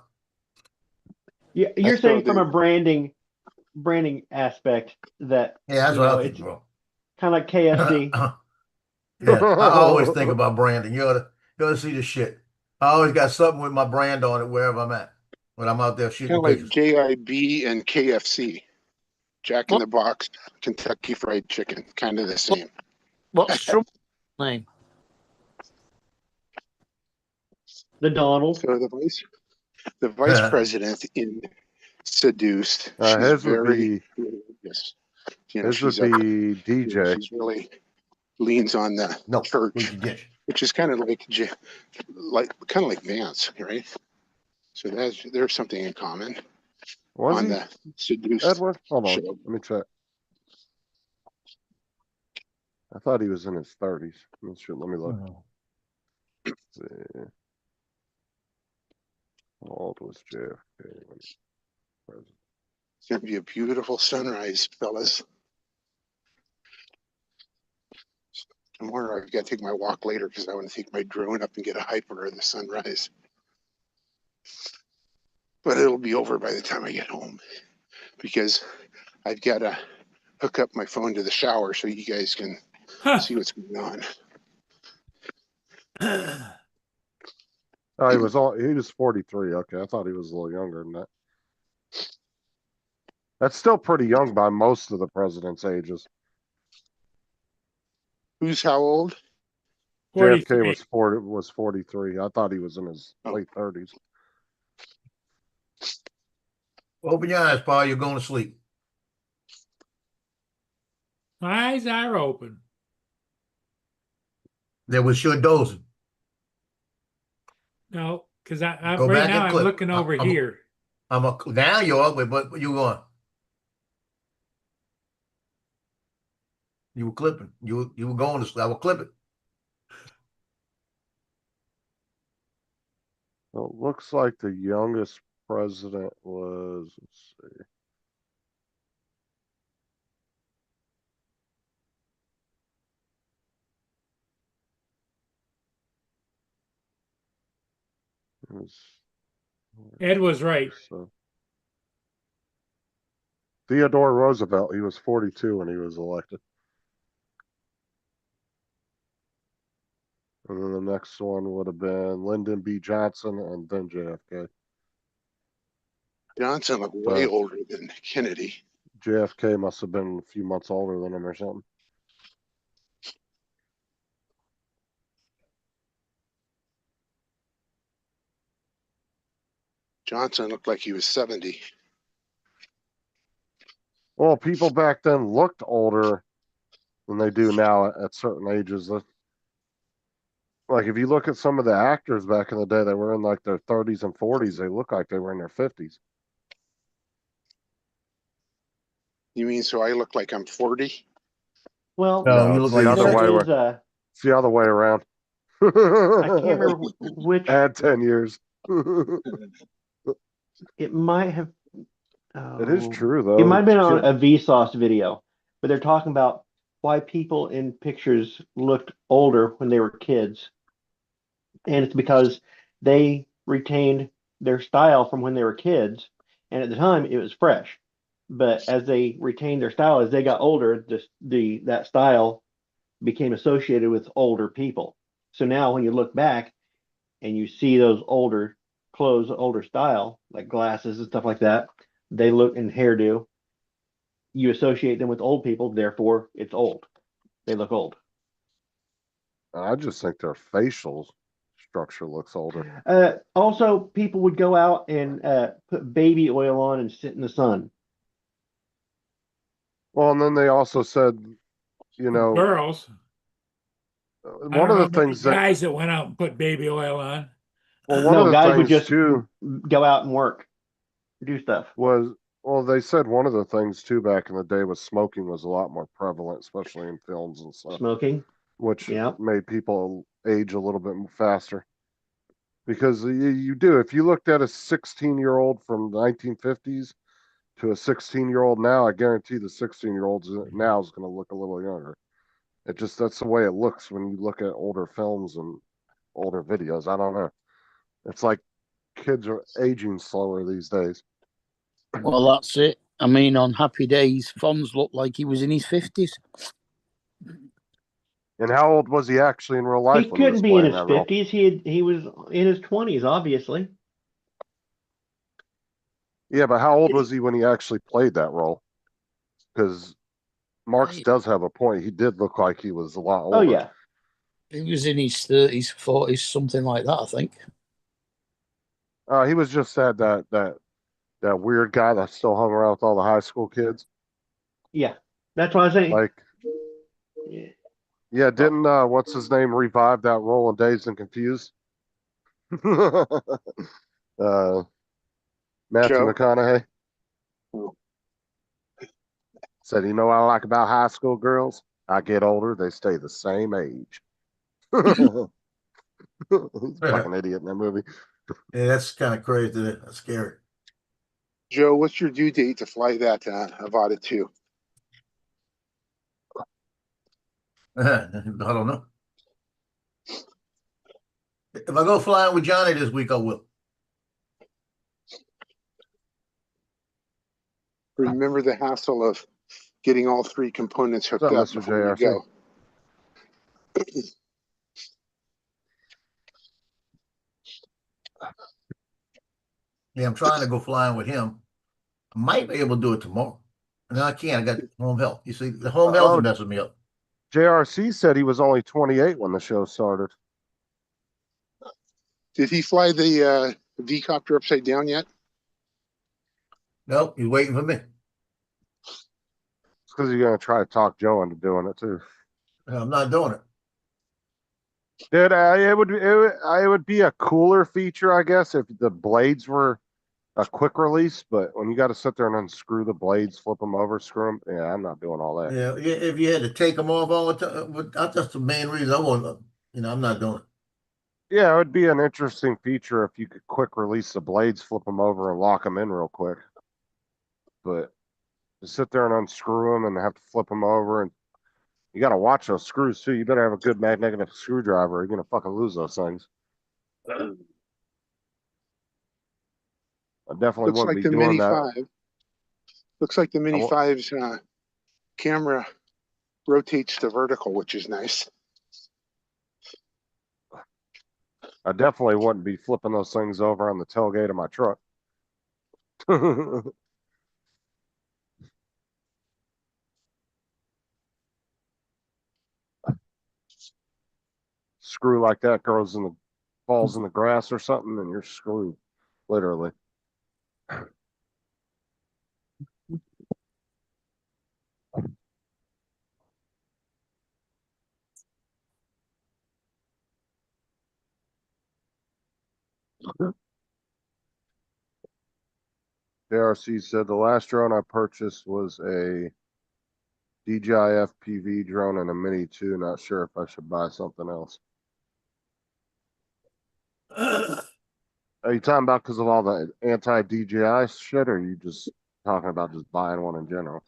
S6: Yeah, you're
S2: So
S6: saying from
S2: they-
S6: a branding aspect that
S5: Yeah, that's
S6: you
S5: what
S6: know,
S5: I think,
S6: it's
S5: bro.
S6: kind of like KFC.
S5: Yeah, I always think about branding. You ought to see the shit. I always got something with my brand on it wherever I'm at. When I'm out there
S2: Kind
S5: shooting
S2: of like
S5: pictures.
S2: JIB and KFC. Jack in
S4: What?
S2: the Box, Kentucky Fried Chicken. Kind of the same.
S4: What's Trump's name?
S6: The Donald.
S2: So the vice president in Seduced. She's
S3: His would
S2: very
S3: be
S2: religious. You know,
S3: his would
S2: she's up,
S3: be
S2: you know,
S3: DJ.
S2: she's really leans on the
S5: No,
S2: church,
S5: Leaky Ditch.
S2: which is kind of like Vance, right? So there's something in common
S3: Was
S2: on
S3: he
S2: the Seduced
S3: Edward? Hold on,
S2: show.
S3: let me check. I thought he was in his 30s. Let me look. Let's see. How old was JFK when he was president?
S2: It's gonna be a beautiful sunrise, fellas. I'm wondering if I've got to take my walk later because I want to take my drone up and get a hyper of the sunrise. But it'll be over by the time I get home because I've got to hook up my phone to the shower so you guys can
S1: Huh.
S2: see what's going on.
S3: Oh, he was 43. Okay, I thought he was a little younger than that. That's still pretty young by most of the president's ages.
S2: Who's how old?
S3: JFK
S1: 43.
S3: was 43. I thought he was in his
S2: Oh.
S3: late 30s.
S5: Open your eyes, Paul. You're going to sleep.
S1: My eyes are open.
S5: There was sure dozing.
S1: No, because
S5: Go
S1: right
S5: back
S1: now
S5: and
S1: I'm
S5: clip.
S1: looking over
S5: I'm-
S1: here.
S5: Now you're, but you going. You were clipping. You were going to sleep. I will clip it.
S3: Well, it looks like the youngest president was, let's see. It was,
S1: Ed was right.
S3: so. Theodore Roosevelt, he was 42 when he was elected. And then the next one would have been Lyndon B. Johnson and then JFK.
S2: Johnson looked way older than Kennedy.
S3: JFK must have been a few months older than him or something.
S2: Johnson looked like he was 70.
S3: Well, people back then looked older than they do now at certain ages. Like if you look at some of the actors back in the day that were in like their 30s and 40s, they look like they were in their 50s.
S2: You mean so I look like I'm 40?
S6: Well,
S5: No, you
S3: it's
S5: look
S3: the
S5: like
S3: other
S6: there
S3: way.
S6: is a,
S3: It's the other way around.
S6: I can't remember which,
S3: Add 10 years.
S6: it might have,
S3: It is
S6: oh,
S3: true
S6: it
S3: though.
S6: might have been on
S3: Kid-
S6: a Vsauce video, but they're talking about why people in pictures looked older when they were kids. And it's because they retained their style from when they were kids. And at the time it was fresh. But as they retained their style, as they got older, that style became associated with older people. So now when you look back and you see those older clothes, older style, like glasses and stuff like that, they look in hairdo, you associate them with old people, therefore it's old. They look old.
S3: I just think their facial structure looks older.
S6: Also, people would go out and put baby oil on and sit in the sun.
S3: Well, and then they also said, you know,
S1: Girls. I
S3: one
S1: don't
S3: of
S1: know
S3: the
S1: many
S3: things that,
S1: guys that went out and put baby oil on.
S3: well, one
S6: No,
S3: of the
S6: guys would
S3: things
S6: just
S3: too
S6: go out and work, do stuff.
S3: was, well, they said one of the things too back in the day was smoking was a lot more prevalent, especially in films and stuff,
S6: Smoking.
S3: which
S6: Yeah.
S3: made people age a little bit faster. Because you do, if you looked at a 16-year-old from the 1950s to a 16-year-old now, I guarantee the 16-year-olds now is going to look a little younger. It just, that's the way it looks when you look at older films and older videos. I don't know. It's like kids are aging slower these days.
S4: Well, that's it. I mean, on Happy Days, Fonz looked like he was in his 50s.
S3: And how old was he actually in real life
S6: He
S3: when he was
S6: couldn't be in
S3: playing
S6: his
S3: that role?
S6: 50s. He was in his 20s, obviously.
S3: Yeah, but how old was he when he actually played that role? Because Marks does have a point. He did look like he was a lot older.
S6: Oh yeah.
S4: He was in his 30s, 40s, something like that, I think.
S3: He was just that weird guy that still hung around with all the high school kids.
S6: Yeah. That's what I was saying.
S3: Like, yeah, didn't what's his name revive that role in Dazed and Confused? Matthew
S2: Joe?
S3: McConaughey
S2: Oh.
S3: said, "You know what I like about high school girls? I get older, they stay the same age." He's a fucking idiot in that movie.
S5: Yeah, that's kind of crazy. That's scary.
S2: Joe, what's your due date to fly that Avata 2?
S5: I don't know. If I go flying with Johnny this week, I will.
S2: Remember the hassle of getting all three components hooked
S3: What's up,
S2: up
S3: Mr.
S2: before you
S3: JRC?
S2: go.
S5: Yeah, I'm trying to go flying with him. I might be able to do it tomorrow. No, I can't. I got home health. You see, the home health is messing me up.
S3: JRC said he was only 28 when the show started.
S2: Did he fly the V-copter upside down yet?
S5: Nope, he's waiting for me.
S3: It's because you're gonna try to talk Joe into doing it too.
S5: I'm not doing it.
S3: Dude, it would be a cooler feature, I guess, if the blades were a quick release. But when you got to sit there and unscrew the blades, flip them over, screw them, yeah, I'm not doing all that.
S5: Yeah, if you had to take them off all the time, that's the main reason I want. I'm not doing it.
S3: Yeah, it would be an interesting feature if you could quick release the blades, flip them over, and lock them in real quick. But to sit there and unscrew them and have to flip them over, and you got to watch those screws too. You better have a good magnetic screwdriver. Or you're gonna fucking lose those things. I definitely
S2: Looks
S3: wouldn't
S2: like
S3: be
S2: the
S3: doing
S2: Mini
S3: that.
S2: 5. Looks like the Mini 5's camera rotates to vertical, which is nice.
S3: I definitely wouldn't be flipping those things over on the tailgate of my truck. Screw like that falls in the grass or something, and you're screwed, literally. JRC said the last drone I purchased was a DJI FPV drone and a Mini 2. Not sure if I should buy something else. Are you talking about because of all the anti-DJI shit, or are you just talking about just buying one in general?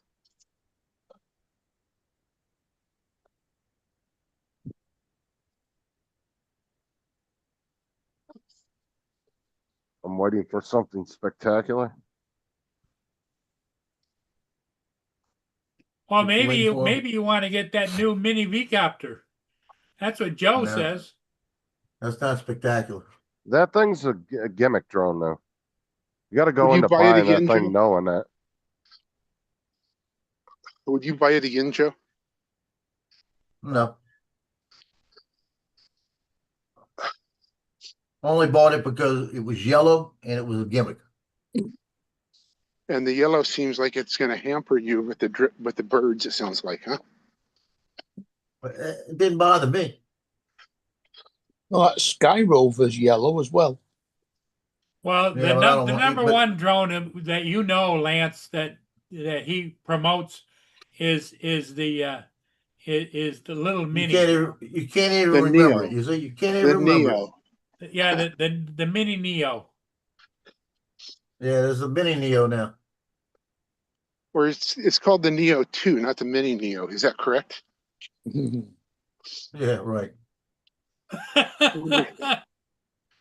S3: I'm waiting for something spectacular.
S1: Well,
S5: What you waiting for?
S1: maybe you want to get that new mini V-copter. That's what Joe
S5: No.
S1: says.
S5: That's not spectacular.
S3: That thing's a gimmick drone, though. You got to go
S2: Would you
S3: into
S2: buy it
S3: buying that
S2: again,
S3: thing
S2: Joe?
S3: knowing that.
S2: Would you buy it again, Joe?
S5: No. Only bought it because it was yellow and it was a gimmick.
S2: And the yellow seems like it's going to hamper you with the birds. It sounds like, huh?
S5: But it didn't bother me.
S4: Well, that Sky Rover's yellow as well.
S1: Well,
S5: Yeah, but I don't
S1: the
S5: want-
S1: number
S5: but-
S1: one drone that you know, Lance, that he promotes is the little mini.
S5: You can't even
S2: The
S5: remember
S2: Neo.
S5: it. You see, you can't
S2: The
S5: even remember it.
S2: Neo.
S1: Yeah, the mini Neo.
S5: Yeah, there's a mini Neo now.
S2: Or it's called the Neo 2, not the Mini Neo. Is that correct?
S5: Yeah, right.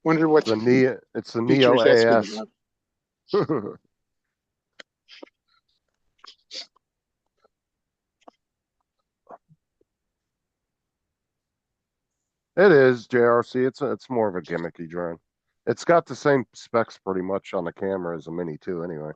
S2: Wonder what
S3: The Neo, it's the Neo
S2: features that's
S3: AS.
S2: gonna have.
S3: It is JRC. It's more of a gimmicky drone. It's got the same specs pretty much on the camera as a Mini 2 anyway.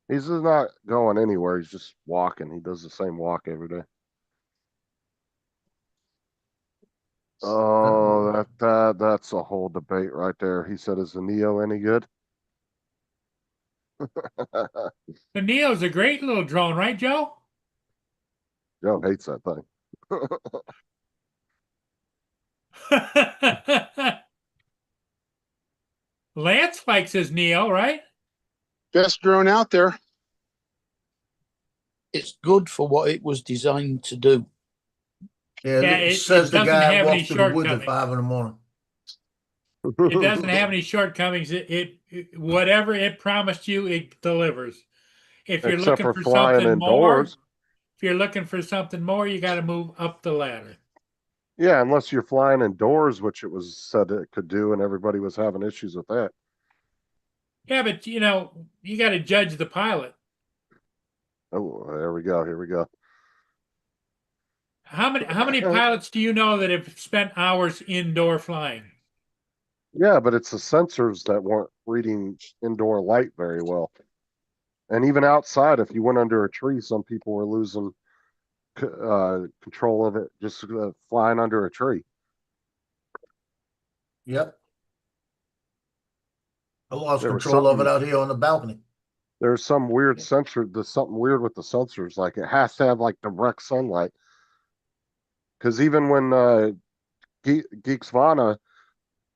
S3: He's just not going anywhere. He's just walking. He does the same walk every day. Oh, that's a whole debate right there. He said, "Is the Neo any good?"
S1: The Neo's a great little drone, right, Joe?
S3: Joe hates that thing.
S1: Lance likes his Neo, right?
S2: Best drone out there.
S4: It's good for what it was designed to do.
S5: Yeah,
S1: Yeah,
S5: it
S1: it
S5: says the
S1: doesn't
S5: guy
S1: have any
S5: walks to the woods at
S1: shortcomings.
S5: 5 in the morning.
S1: It doesn't have any shortcomings. It whatever it promised you, it delivers. If you're
S3: Except
S1: looking
S3: for
S1: for
S3: flying
S1: something more,
S3: indoors.
S1: if you're looking for something more, you got to move up the ladder.
S3: Yeah, unless you're flying indoors, which it was said it could do, and everybody was having issues with that.
S1: Yeah, but you know, you got to judge the pilot.
S3: Oh, there we go. Here we go.
S1: How many pilots do you know that have spent hours indoor flying?
S3: Yeah, but it's the sensors that weren't reading indoor light very well. And even outside, if you went under a tree, some people were losing control of it just flying under a tree.
S5: Yep. I lost
S3: There was
S5: control of it
S3: something-
S5: out here on the balcony.
S3: There's some weird sensor. There's something weird with the sensors. Like it has to have like direct sunlight. Because even when Geeks Vana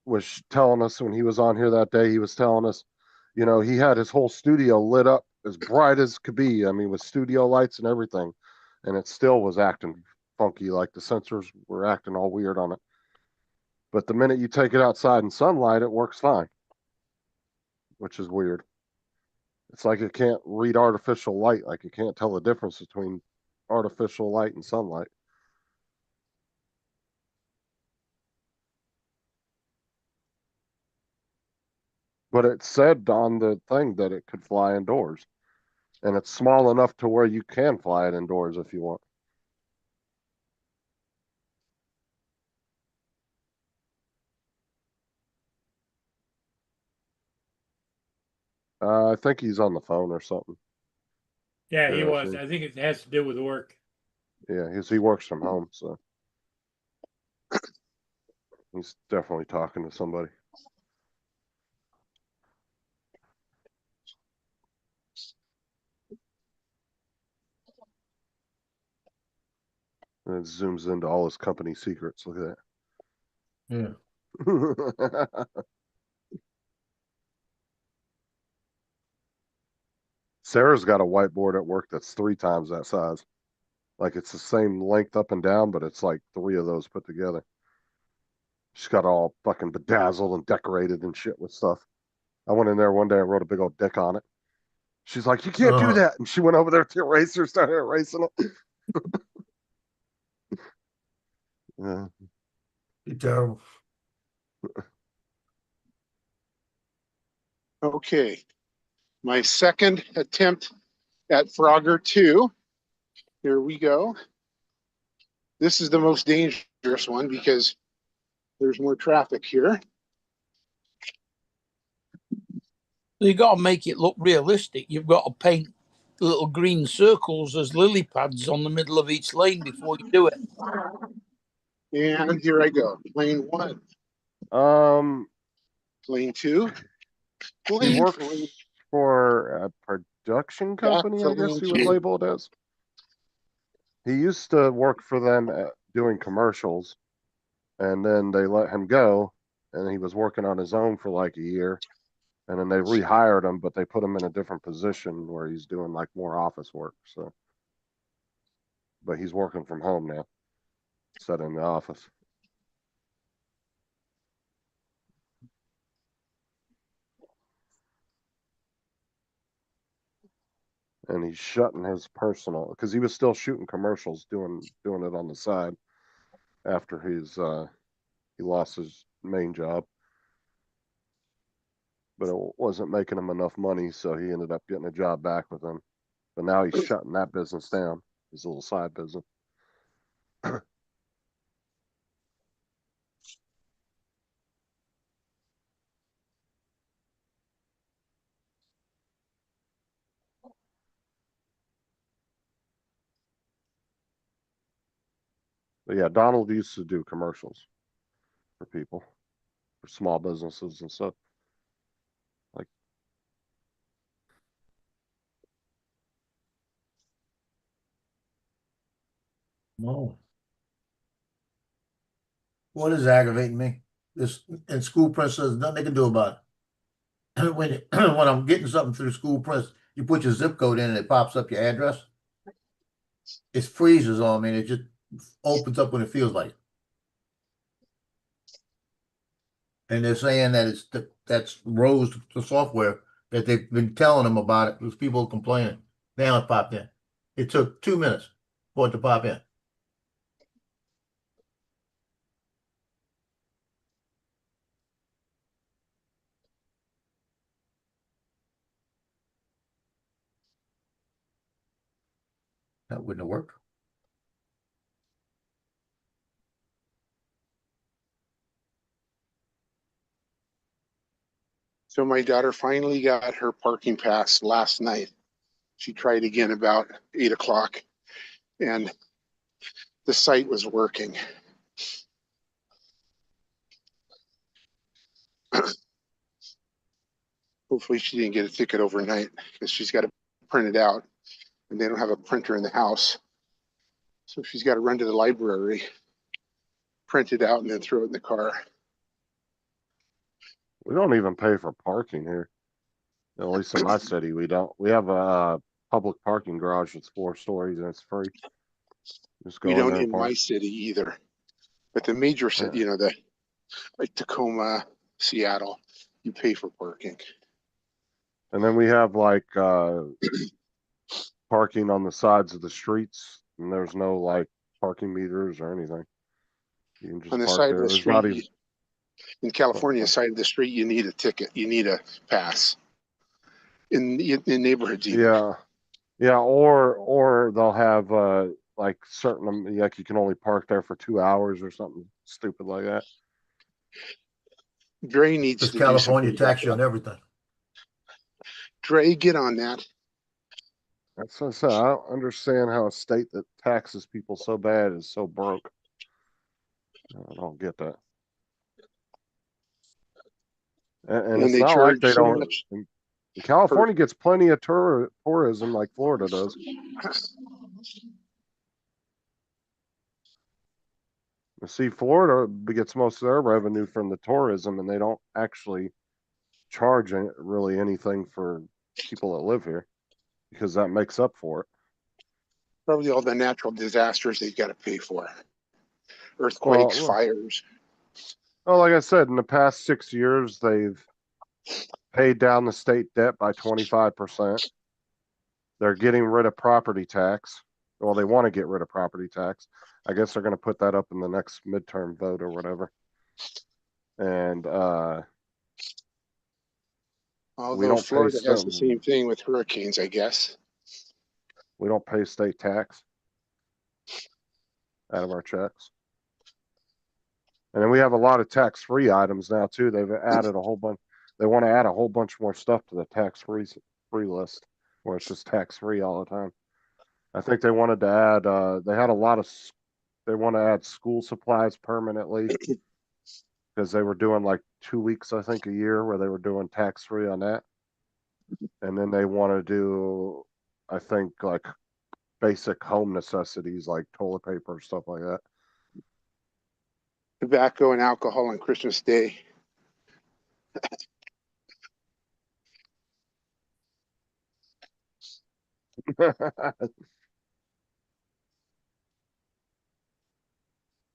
S3: was telling us when he was on here that day, he was telling us, you know, he had his whole studio lit up as bright as could be. I mean, with studio lights and everything, and it still was acting funky. Like the sensors were acting all weird on it. But the minute you take it outside in sunlight, it works fine, which is weird. It's like it can't read artificial light. Like it can't tell the difference between artificial light and sunlight. But it said on the thing that it could fly indoors. And it's small enough to where you can fly it indoors if you want. I think he's on the phone or something.
S1: Yeah, he
S3: Yeah,
S1: was.
S3: sure.
S1: I think it has to do with work.
S3: Yeah, he works from home, so. He's definitely talking to somebody. And it zooms into all his company secrets. Look at
S5: Yeah.
S3: that. Sarah's got a whiteboard at work that's 3 times that size. Like it's the same length up and down, but it's like 3 of those put together. She's got all fucking bedazzled and decorated and shit with stuff. I went in there one day and wrote a big old dick on it. She's like, "You can't do that." And she went over there to the eraser, started erasing it. Yeah.
S5: Be terrible.
S2: Okay. My second attempt at Frogger 2. Here we go. This is the most dangerous one because there's more traffic here.
S4: You got to make it look realistic. You've got to paint little green circles as lily pads on the middle of each lane before you do it.
S2: And here I go. Lane 1, lane 2,
S3: He
S2: lane
S3: works
S2: 3.
S3: for a production company, I guess you would
S2: Gasoline.
S3: label it as. He used to work for them doing commercials, and then they let him go, and he was working on his own for like a year, and then they rehired him, but they put him in a different position where he's doing like more office work. So, but he's working from home now, instead in the office. And he's shutting his personal because he was still shooting commercials, doing it on the side after he lost his main job, but it wasn't making him enough money, so he ended up getting a job back with them. But now he's shutting that business down, his little side business. But yeah, Donald used to do commercials for people, for small businesses and stuff. Like,
S5: No. What is aggravating me? This and School Press says nothing they can do about it. When when I'm getting something through School Press, you put your zip code in and it pops up your address. It freezes on me and it just opens up when it feels like it. And they're saying that that's Rose, the software, that they've been telling them about it. There's people complaining. Now it popped in. It took 2 minutes for it to pop in. That wouldn't have worked.
S2: So my daughter finally got her parking pass last night. She tried again about 8 o'clock, and the site was working. Hopefully she didn't get a ticket overnight because she's got to print it out, and they don't have a printer in the house. So she's got to run to the library, print it out, and then throw it in the car.
S3: we don't even pay for parking here. At least in my city, we don't. We have a public parking garage that's 4 stories and it's free. Just go
S2: We
S3: in
S2: don't
S3: there and
S2: in
S3: park.
S2: my city either. But the major
S3: Yeah.
S2: city, like Tacoma, Seattle, you pay for parking.
S3: And then we have like parking on the sides of the streets, and there's no like parking meters or anything. You can just
S2: On the
S3: park
S2: side
S3: there.
S2: of the
S3: There's not even
S2: street, in California, side of the street, you need a ticket. You need a pass. In neighborhoods, even.
S3: yeah, or they'll have like certain like you can only park there for 2 hours or something stupid like that.
S2: Dre needs
S5: This
S2: to
S5: California
S2: do something
S5: tax you
S2: about
S5: on everything.
S2: Dre, get on that.
S3: That's what I said. I don't understand how a state that taxes people so bad is so broke. I don't get that. And
S2: And
S3: it's
S2: they
S3: not like
S2: charge
S3: they
S2: so
S3: don't.
S2: much.
S3: California gets plenty of tourism like Florida does. See, Florida gets most of their revenue from the tourism, and they don't actually charge really anything for people that live here because that makes up for it.
S2: Probably all the natural disasters they've got to pay for. Earthquakes,
S3: Well,
S2: fires.
S3: well, like I said, in the past 6 years, they've paid down the state debt by 25%. They're getting rid of property tax. Well, they want to get rid of property tax. I guess they're going to put that up in the next midterm vote or whatever. And
S2: Although
S3: don't pay
S2: Florida has the
S3: some-
S2: same thing with hurricanes, I guess.
S3: we don't pay state tax out of our checks. And then we have a lot of tax-free items now too. They've added a whole bunch. They want to add a whole bunch more stuff to the tax-free list, where it's just tax-free all the time. I think they wanted to add. They had a lot of. They want to add school supplies permanently because they were doing like 2 weeks, I think, a year where they were doing tax-free on that. And then they want to do, I think, like basic home necessities like toilet paper and stuff like that.
S2: Tobacco and alcohol on Christmas Day.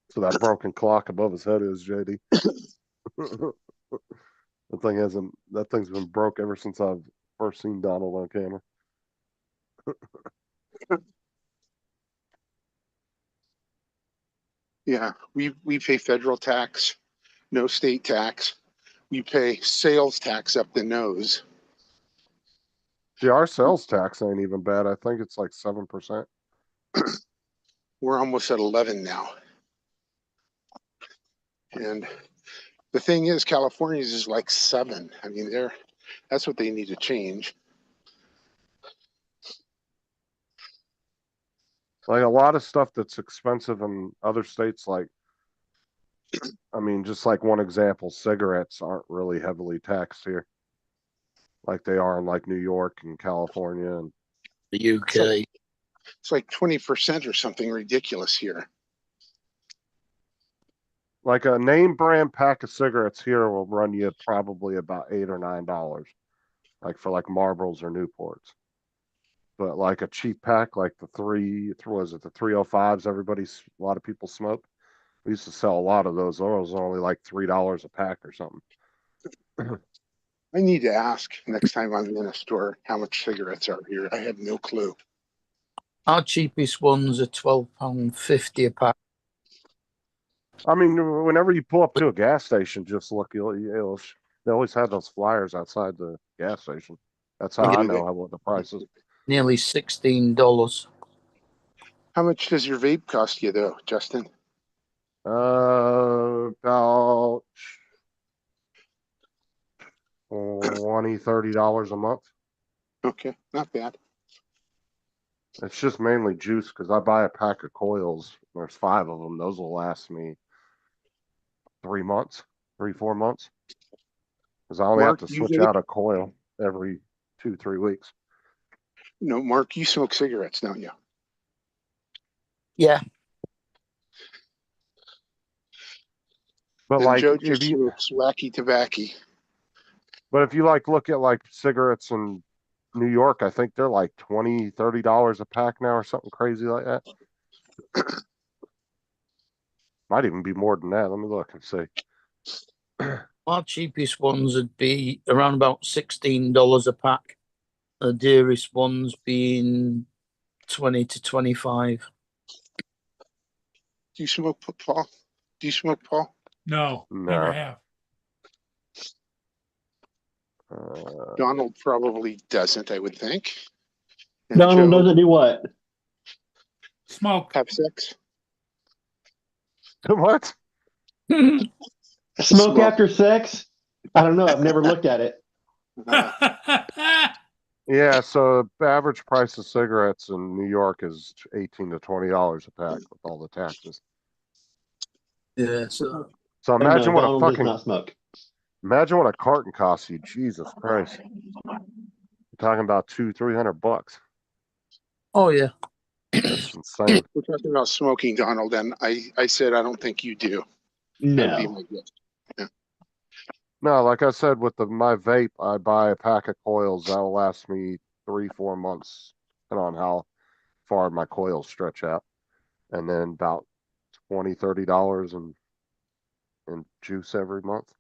S3: So that broken clock above his head is JD. That thing's been broke ever since I've first seen Donald on camera.
S2: Yeah, we pay federal tax, no state tax. We pay sales tax up the nose.
S3: See, our sales tax ain't even bad. I think it's like 7%.
S2: We're almost at 11 now. And the thing is, California's is like 7. I mean, that's what they need to change.
S3: Like a lot of stuff that's expensive in other states, like, I mean, just like one example, cigarettes aren't really heavily taxed here, like they are in like New York and California and
S4: The UK.
S2: It's like 20% or something ridiculous here.
S3: like a name brand pack of cigarettes here will run you probably about $8 or $9, like for like Marlboros or Newports. But like a cheap pack, like the 305s, a lot of people smoke. We used to sell a lot of those. Those are only like $3 a pack or something.
S2: I need to ask next time I'm in a store how much cigarettes are here. I have no clue.
S4: Our cheapest ones are £12.50 a pack.
S3: I mean, whenever you pull up to a gas station, just look. They always have those flyers outside the gas station. That's how I know what the price is.
S4: Nearly $16.
S2: How much does your vape cost you, though, Justin?
S3: About $20-$30 a month.
S2: Okay, not bad.
S3: It's just mainly juice because I buy a pack of coils. There's 5 of them. Those will last me 3 months, 3-4 months. Because I only
S2: Mark,
S3: have to
S2: you
S3: switch
S2: vape?
S3: out a coil every 2-3 weeks.
S2: No, Mark, you smoke cigarettes, don't you?
S4: Yeah.
S3: But
S2: And
S3: like
S2: Joe
S3: if
S2: just
S3: you
S2: smokes wacky tobacco.
S3: but if you like look at like cigarettes in New York, I think they're like $20-$30 a pack now or something crazy like that. Might even be more than that. Let me look and see.
S4: Our cheapest ones would be around about $16 a pack. The dearest ones being 20 to 25.
S2: Do you smoke, Paul? Do you smoke, Paul?
S1: No,
S3: No.
S1: never have.
S2: Donald probably doesn't, I would think. And
S6: Donald
S2: Joe,
S6: doesn't do what?
S1: Smoke.
S2: have sex?
S3: What?
S6: Smoke after sex? I don't know. I've never looked at it.
S3: Yeah, so the average price of cigarettes in New York is $18 to $20 a pack with all the taxes.
S4: Yeah, so
S3: So
S6: No,
S3: imagine what a
S6: Donald does
S3: fucking
S6: not smoke.
S3: Imagine what a carton costs you. Jesus Christ. You're talking about $200-300.
S4: Oh yeah.
S3: That's insane.
S2: We're talking about smoking, Donald, and I said I don't think you do. That'd be
S6: No.
S2: my guess.
S3: No, like I said, with my vape, I buy a pack of coils that'll last me 3-4 months, depending on how far my coils stretch out, and then about $20-30 in juice every month.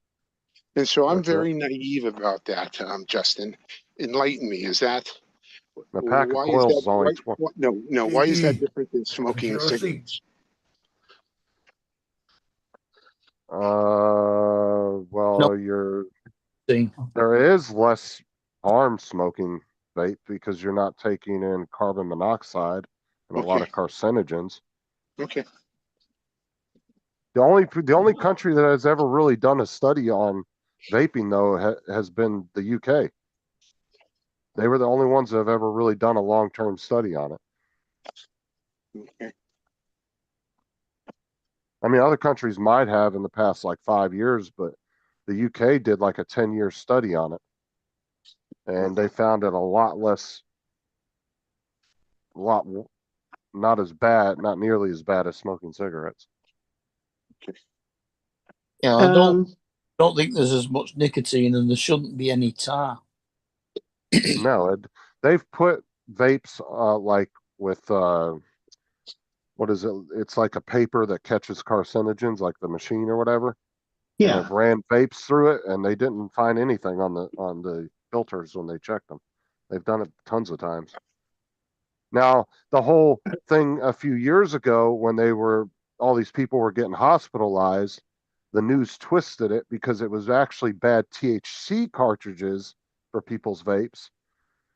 S2: And so I'm
S3: That's it.
S2: very naive about that, Justin. Enlighten me. Is that
S3: A pack of
S2: why is
S3: coils
S2: that?
S3: is only 20.
S2: No. Why is that
S5: Hey,
S2: different than smoking
S5: zero seat.
S2: cigarettes?
S3: Well,
S4: Thing.
S3: there is less harm smoking vape because you're not taking in carbon monoxide and a lot
S2: Okay.
S3: of carcinogens.
S2: Okay.
S3: The only country that has ever really done a study on vaping though has been the UK. They were the only ones that have ever really done a long-term study on it.
S2: Okay.
S3: I mean, other countries might have in the past like 5 years, but the UK did like a 10-year study on it, and they found it a lot not as bad, not nearly as bad as smoking cigarettes.
S4: Yeah, I don't
S6: Um,
S4: think there's as much nicotine, and there shouldn't be any tar.
S3: No, they've put vapes like with what is it? It's like a paper that catches carcinogens, like the machine or whatever. And
S6: yeah.
S3: they've ran vapes through it, and they didn't find anything on the filters when they checked them. They've done it tons of times. Now, the whole thing a few years ago when all these people were getting hospitalized, the news twisted it because it was actually bad THC cartridges for people's vapes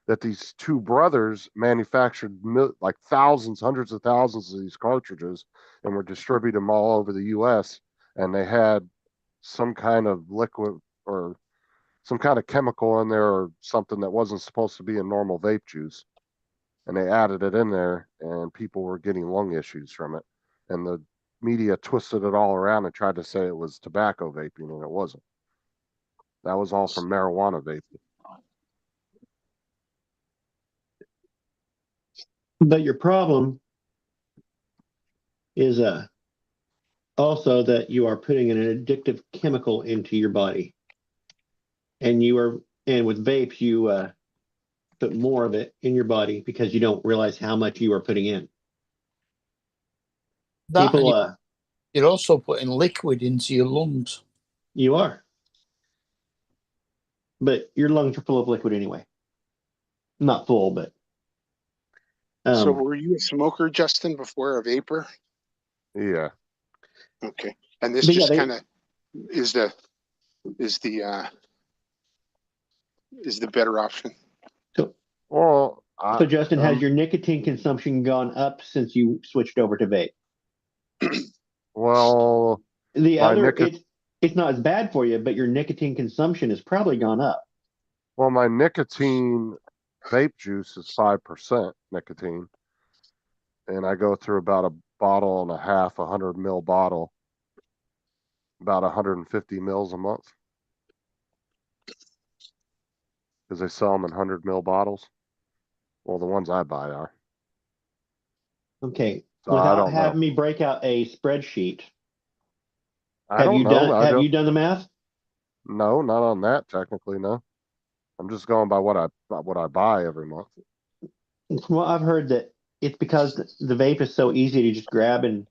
S3: that these two brothers manufactured like thousands, hundreds of thousands of these cartridges and were distributing them all over the US. And they had some kind of liquid or some kind of chemical in there or something that wasn't supposed to be in normal vape juice. And they added it in there, and people were getting lung issues from it. And the media twisted it all around and tried to say it was tobacco vaping, and it wasn't. That was all from marijuana vaping.
S6: But your problem is also that you are putting an addictive chemical into your body. And with vapes, you put more of it in your body because you don't realize how much you are putting in.
S4: That,
S6: People,
S4: and you're also putting liquid into your lungs.
S6: you are. But your lungs are full of liquid anyway. Not full, but
S2: So were you a smoker, Justin, before a vapor?
S3: Yeah.
S2: Okay. And this
S6: But yeah,
S2: just
S6: they-
S2: kind of is the better option.
S3: Well,
S6: so Justin, has your nicotine consumption gone up since you switched over to vape?
S3: well,
S6: The
S3: my
S6: other,
S3: nicot-
S6: it's not as bad for you, but your nicotine consumption has probably gone up.
S3: well, my nicotine vape juice is 5% nicotine, and I go through about a bottle and a half, 100 ml bottle, about 150 mils a month, because they sell them in 100 ml bottles. Well, the ones I buy are.
S6: Okay.
S3: So I
S6: Without
S3: don't know.
S6: having me break out a spreadsheet,
S3: I don't know.
S6: have you done the math?
S3: No, not on that technically. No, I'm just going by what I buy every month.
S6: Well, I've heard that it's because the vape is so easy to just grab and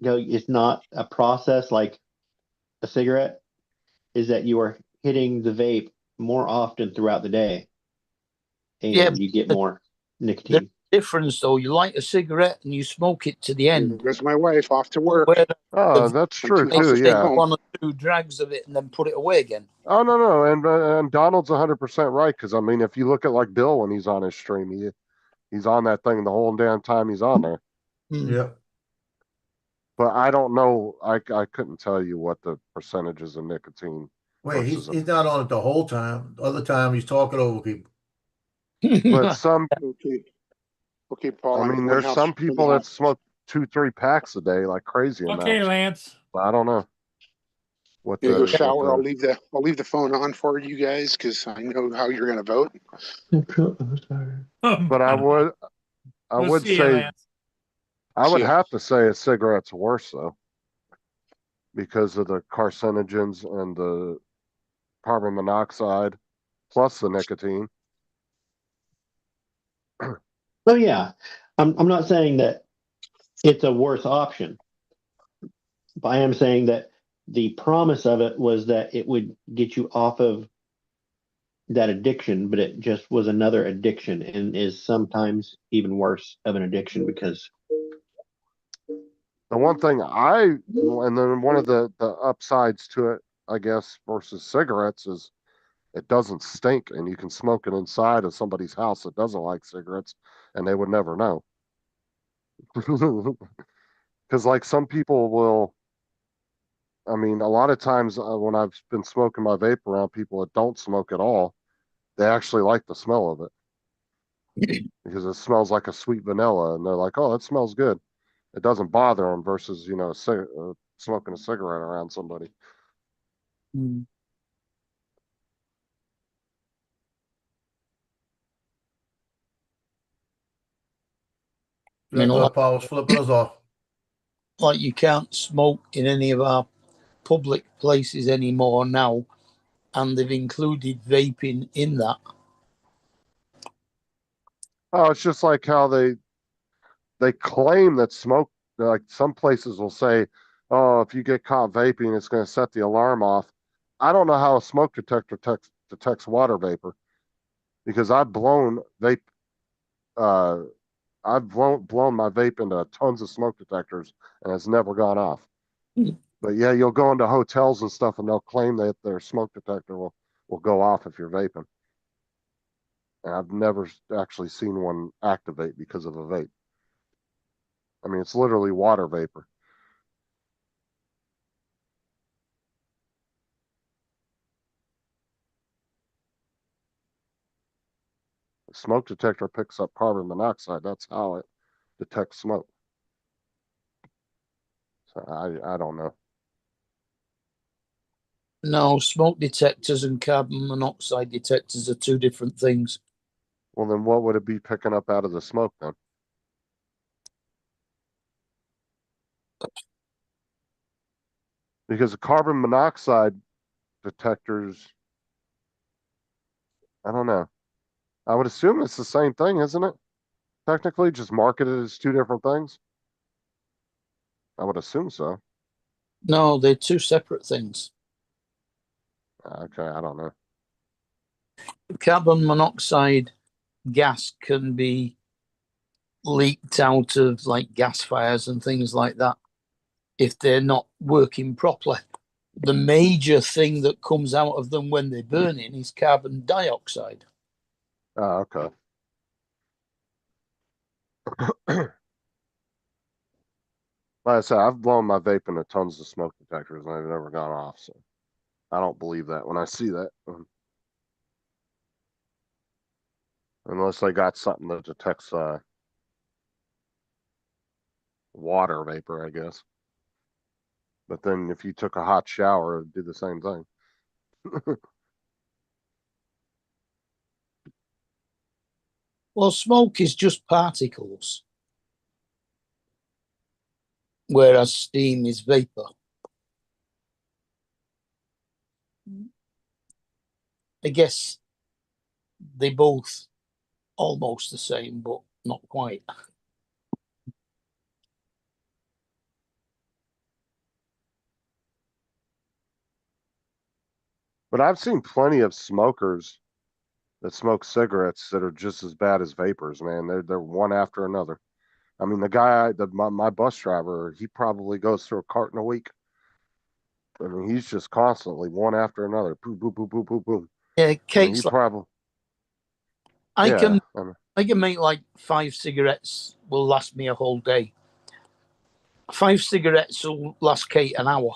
S6: go. It's not a process like a cigarette. Is that you are hitting the vape more often throughout the day, and
S4: Yeah,
S6: you get more
S4: The
S6: nicotine.
S4: difference, though, you light a cigarette and you smoke it to the
S2: There
S4: end.
S2: goes my wife off to work.
S4: Where
S3: Oh, that's true
S2: too
S4: they
S3: too.
S2: close to
S4: take
S3: Yeah.
S2: home.
S4: 1 or 2 drags of it and then put it away again.
S3: Oh no, and Donald's 100% right because I mean, if you look at like Bill when he's on his stream, he's on that thing the whole damn time he's on there.
S4: Hmm.
S5: Yep.
S3: But I don't know. I couldn't tell you what the percentages of nicotine.
S5: Wait, he's
S3: versus
S5: not on it the whole time. The other time he's talking over people.
S3: But some,
S2: Okay, Paul.
S3: I
S2: I'm
S3: mean,
S2: one
S3: there's
S2: house
S3: some
S2: from the
S3: people that
S2: house.
S3: smoke 2-3 packs a day, like crazy
S1: Okay,
S3: amounts.
S1: Lance.
S3: But I don't know. With
S2: You go
S3: with
S2: shower. I'll leave the phone on for you guys because I know how you're gonna vote.
S3: but I would
S1: We'll see you,
S3: say
S1: Lance.
S3: I would
S2: See ya.
S3: have to say a cigarette's worse though, because of the carcinogens and the carbon monoxide plus the nicotine.
S6: Oh yeah, I'm not saying that it's a worse option, but I am saying that the promise of it was that it would get you off of that addiction, but it just was another addiction and is sometimes even worse of an addiction because
S3: The one thing and then one of the upsides to it, I guess, versus cigarettes is it doesn't stink and you can smoke it inside of somebody's house that doesn't like cigarettes and they would never know. Because like some people will, I mean, a lot of times when I've been smoking my vape around people that don't smoke at all, they actually like the smell of it because it smells like a sweet vanilla and they're like, oh, that smells good. It doesn't bother them versus, smoking a cigarette around somebody.
S4: Mm. I mean,
S5: Paul was flipping us off.
S4: like you can't smoke in any of our public places anymore now, and they've included vaping in that.
S3: Oh, it's just like how they claim that smoke, like some places will say, oh, if you get caught vaping, it's going to set the alarm off. I don't know how a smoke detector detects water vapor because uh, I've blown my vape into tons of smoke detectors and it's never gone off.
S4: Hmm.
S3: But yeah, you'll go into hotels and stuff and they'll claim that their smoke detector will go off if you're vaping. And I've never actually seen one activate because of a vape. I mean, it's literally water vapor. The smoke detector picks up carbon monoxide. That's how it detects smoke. So I don't know.
S4: No, smoke detectors and carbon monoxide detectors are two different things.
S3: Well, then what would it be picking up out of the smoke then? Because the carbon monoxide detectors, I don't know. I would assume it's the same thing, isn't it? Technically, just marketed as two different things. I would assume so.
S4: No, they're two separate things.
S3: Okay, I don't know.
S4: Carbon monoxide gas can be leaked out of like gas fires and things like that if they're not working properly. The major thing that comes out of them when they're burning is carbon dioxide.
S3: Oh, okay. Like I said, I've blown my vape into tons of smoke detectors and they've never gone off. So I don't believe that when I see that. Unless they got something that detects water vapor, I guess. But then if you took a hot shower, it'd do the same thing.
S4: Well, smoke is just particles, whereas steam is vapor. I guess they both almost the same, but not quite.
S3: But I've seen plenty of smokers that smoke cigarettes that are just as bad as vapors, man. They're one after another. I mean, the guy, my bus driver, he probably goes through a carton a week. I mean, he's just constantly one after another. Boom, boom, boom, boom, boom, boom.
S4: Yeah,
S3: I mean,
S4: Kate's
S3: he
S4: like,
S3: probably,
S4: I
S3: yeah.
S4: can I can make like 5 cigarettes will last me a whole day. 5 cigarettes will last Kate an hour.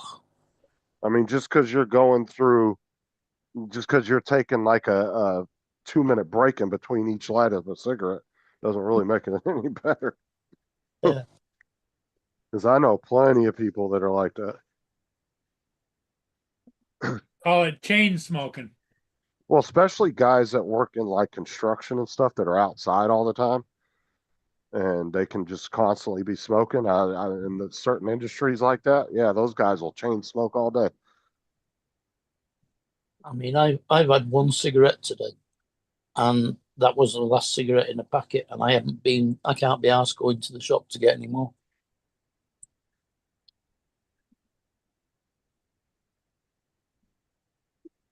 S3: I mean, just because you're taking like a 2 minute break in between each light of a cigarette doesn't really make it any better.
S4: Yeah.
S3: Because I know plenty of people that are like that.
S1: call it chain smoking.
S3: Well, especially guys that work in like construction and stuff that are outside all the time, and they can just constantly be smoking. In the certain industries like that, yeah, those guys will chain smoke all day.
S4: I mean, I've had one cigarette today, and that was the last cigarette in a packet, and I can't be asked going to the shop to get any more.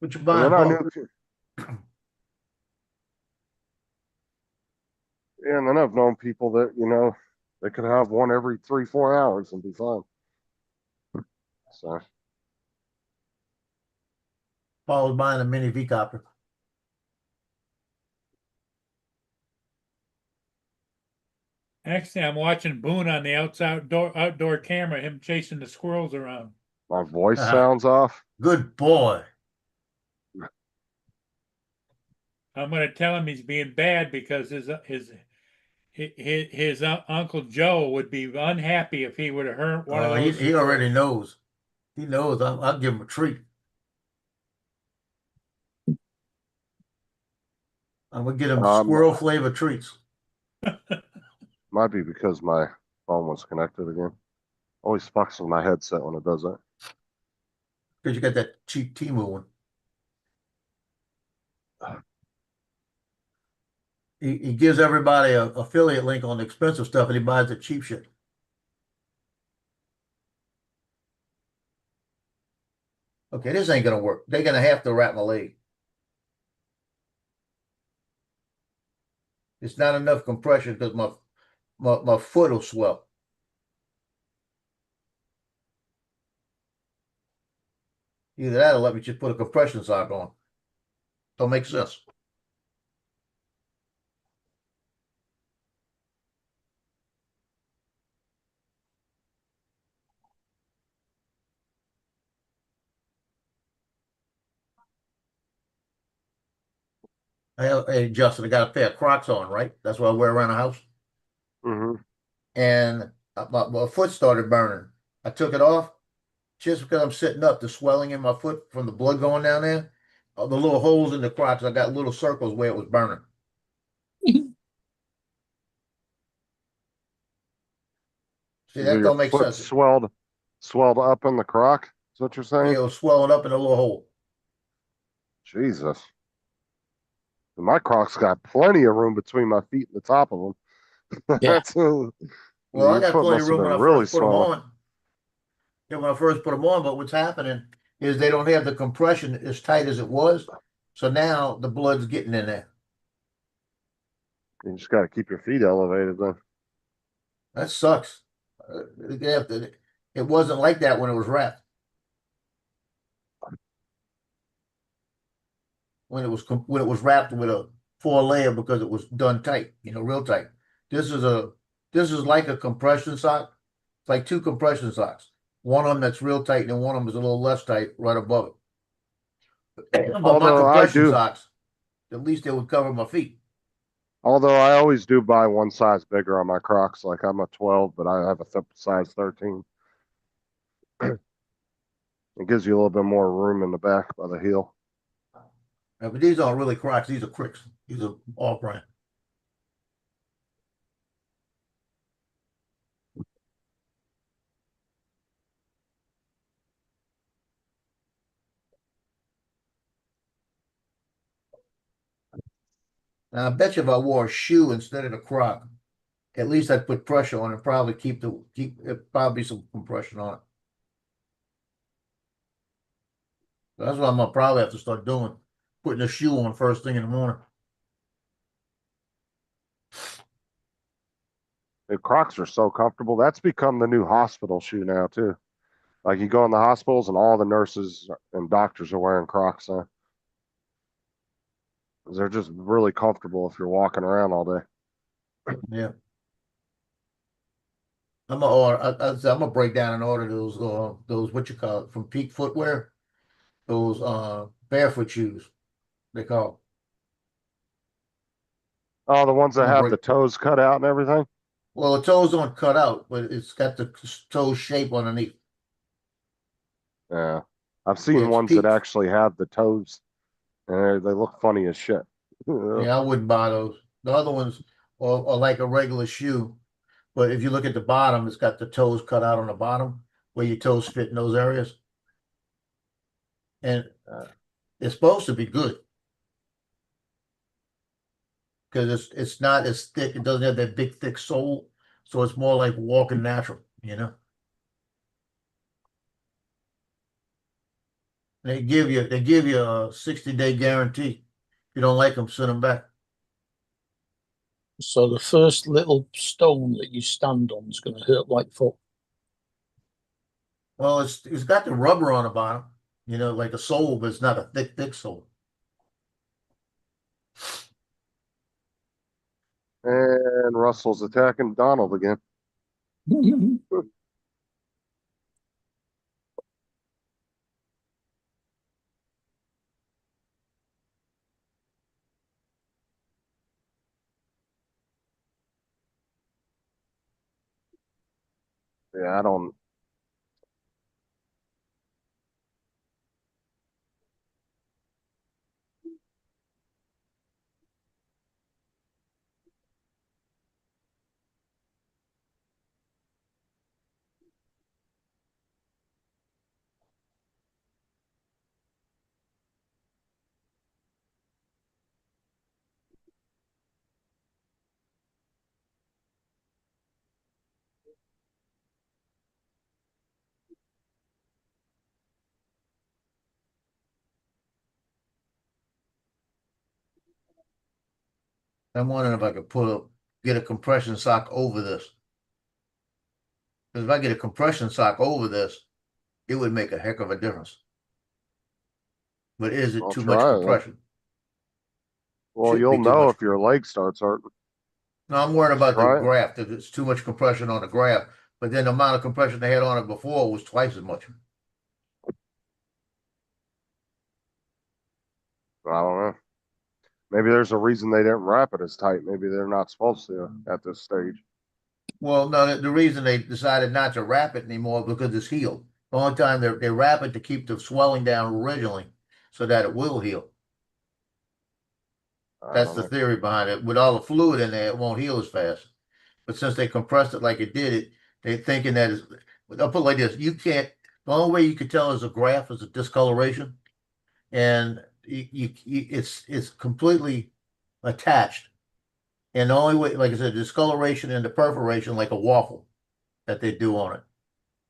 S5: What you
S3: And
S5: buying,
S3: then I
S5: Paul?
S3: knew, yeah, and then I've known people that they could have one every 3-4 hours and be fine. So
S5: Paul was buying a mini V copter.
S1: Actually, I'm watching Boone on the outdoor camera, him chasing the squirrels around.
S3: my voice sounds off.
S5: Good boy.
S1: I'm going to tell him he's being bad because his Uncle Joe would be unhappy if he would have hurt one of those.
S5: He already knows. He knows. I'll give him a treat. I'm gonna get him squirrel flavor treats.
S3: Might be because my phone was connected again. Always fucks with my headset when it does that.
S5: Because you got that cheap Temu one. He gives everybody a affiliate link on the expensive stuff, and he buys the cheap shit. Okay, this ain't gonna work. They're gonna have to wrap my leg. It's not enough compression because my foot will swell. Either that or let me just put a compression sock on. Don't make sense. Hey, Justin, I got a pair of Crocs on, right? That's what I wear around the house.
S3: Mm-hmm.
S5: And my foot started burning. I took it off just because I'm sitting up. The swelling in my foot from the blood going down there, the little holes in the Crocs, I got little circles where it was burning. See, that don't make sense.
S3: Swelled up in the crock. Is what you're saying?
S5: Yeah, it was swelling up in a little hole.
S3: Jesus. My Crocs got plenty of room between my feet and the top of them.
S4: Yeah.
S5: Well, I got plenty of room when I
S3: really
S5: first put them on. Yeah, when I first put them on, but what's happening is they don't have the compression as tight as it was. So now the blood's getting in there.
S3: You just got to keep your feet elevated then.
S5: That sucks. It wasn't like that when it was wrapped. When it was wrapped with a 4-layer because it was done tight, real tight. This is like a compression sock. It's like 2 compression socks. One of them that's real tight, and then one of them is a little less tight right above it. But my compression socks, at least they would cover my feet.
S3: Although I always do buy one size bigger on my Crocs. Like I'm a 12, but I have a size 13. It gives you a little bit more room in the back by the heel.
S5: Yeah, but these aren't really Crocs. These are Cricks. These are all brand. Now, I bet you if I wore a shoe instead of a Croc, at least I'd put pressure on it, probably keep probably some compression on it. That's what I'm gonna probably have to start doing, putting a shoe on first thing in the morning.
S3: The Crocs are so comfortable. That's become the new hospital shoe now too. Like you go in the hospitals and all the nurses and doctors are wearing Crocs now. They're just really comfortable if you're walking around all day.
S5: Yeah. I'm gonna break down and order those what you call it from Peak Footwear, those barefoot shoes they call.
S3: Oh, the ones that have the toes cut out and everything.
S5: Well, the toes aren't cut out, but it's got the toe shape underneath.
S3: Yeah, I've seen
S5: Yeah, it's
S3: ones that
S5: peak.
S3: actually have the toes, and they look funny as shit.
S5: Yeah, I wouldn't buy those. The other ones are like a regular shoe, but if you look at the bottom, it's got the toes cut out on the bottom where your toes fit in those areas, and it's supposed to be good because it's not as thick. It doesn't have that big thick sole, so it's more like walking natural. They give you a 60-day guarantee. If you don't like them, send them back.
S4: So the first little stone that you stand on is going to hurt like fuck.
S5: Well, it's got the rubber on the bottom, like a sole, but it's not a thick sole.
S3: And Russell's attacking Donald again. Yeah, I don't.
S5: I'm wondering if I could get a compression sock over this. Because if I get a compression sock over this, it would make a heck of a difference. But is it
S3: I'll
S5: too much
S3: try it.
S5: compression?
S3: Well,
S5: Shouldn't
S3: you'll
S5: be too
S3: know
S5: much.
S3: if your leg starts hurting.
S5: No, I'm worried about the
S3: Try it.
S5: graft. If it's too much compression on the graft, but then the amount of compression they had on it before was twice as much.
S3: I don't know. Maybe there's a reason they didn't wrap it as tight. Maybe they're not supposed to at this stage.
S5: Well, no, the reason they decided not to wrap it anymore because it's healed. The only time they wrap it to keep the swelling down originally so that it will heal.
S3: I
S5: That's
S3: don't
S5: the
S3: know.
S5: theory behind it. With all the fluid in there, it won't heal as fast. But since they compressed it like it did, they're thinking that is. I'll put it like this: you can't. The only way you could tell is a graft is a discoloration, and it's completely attached. And the only way, like I said, discoloration and the perforation, like a waffle that they do on it,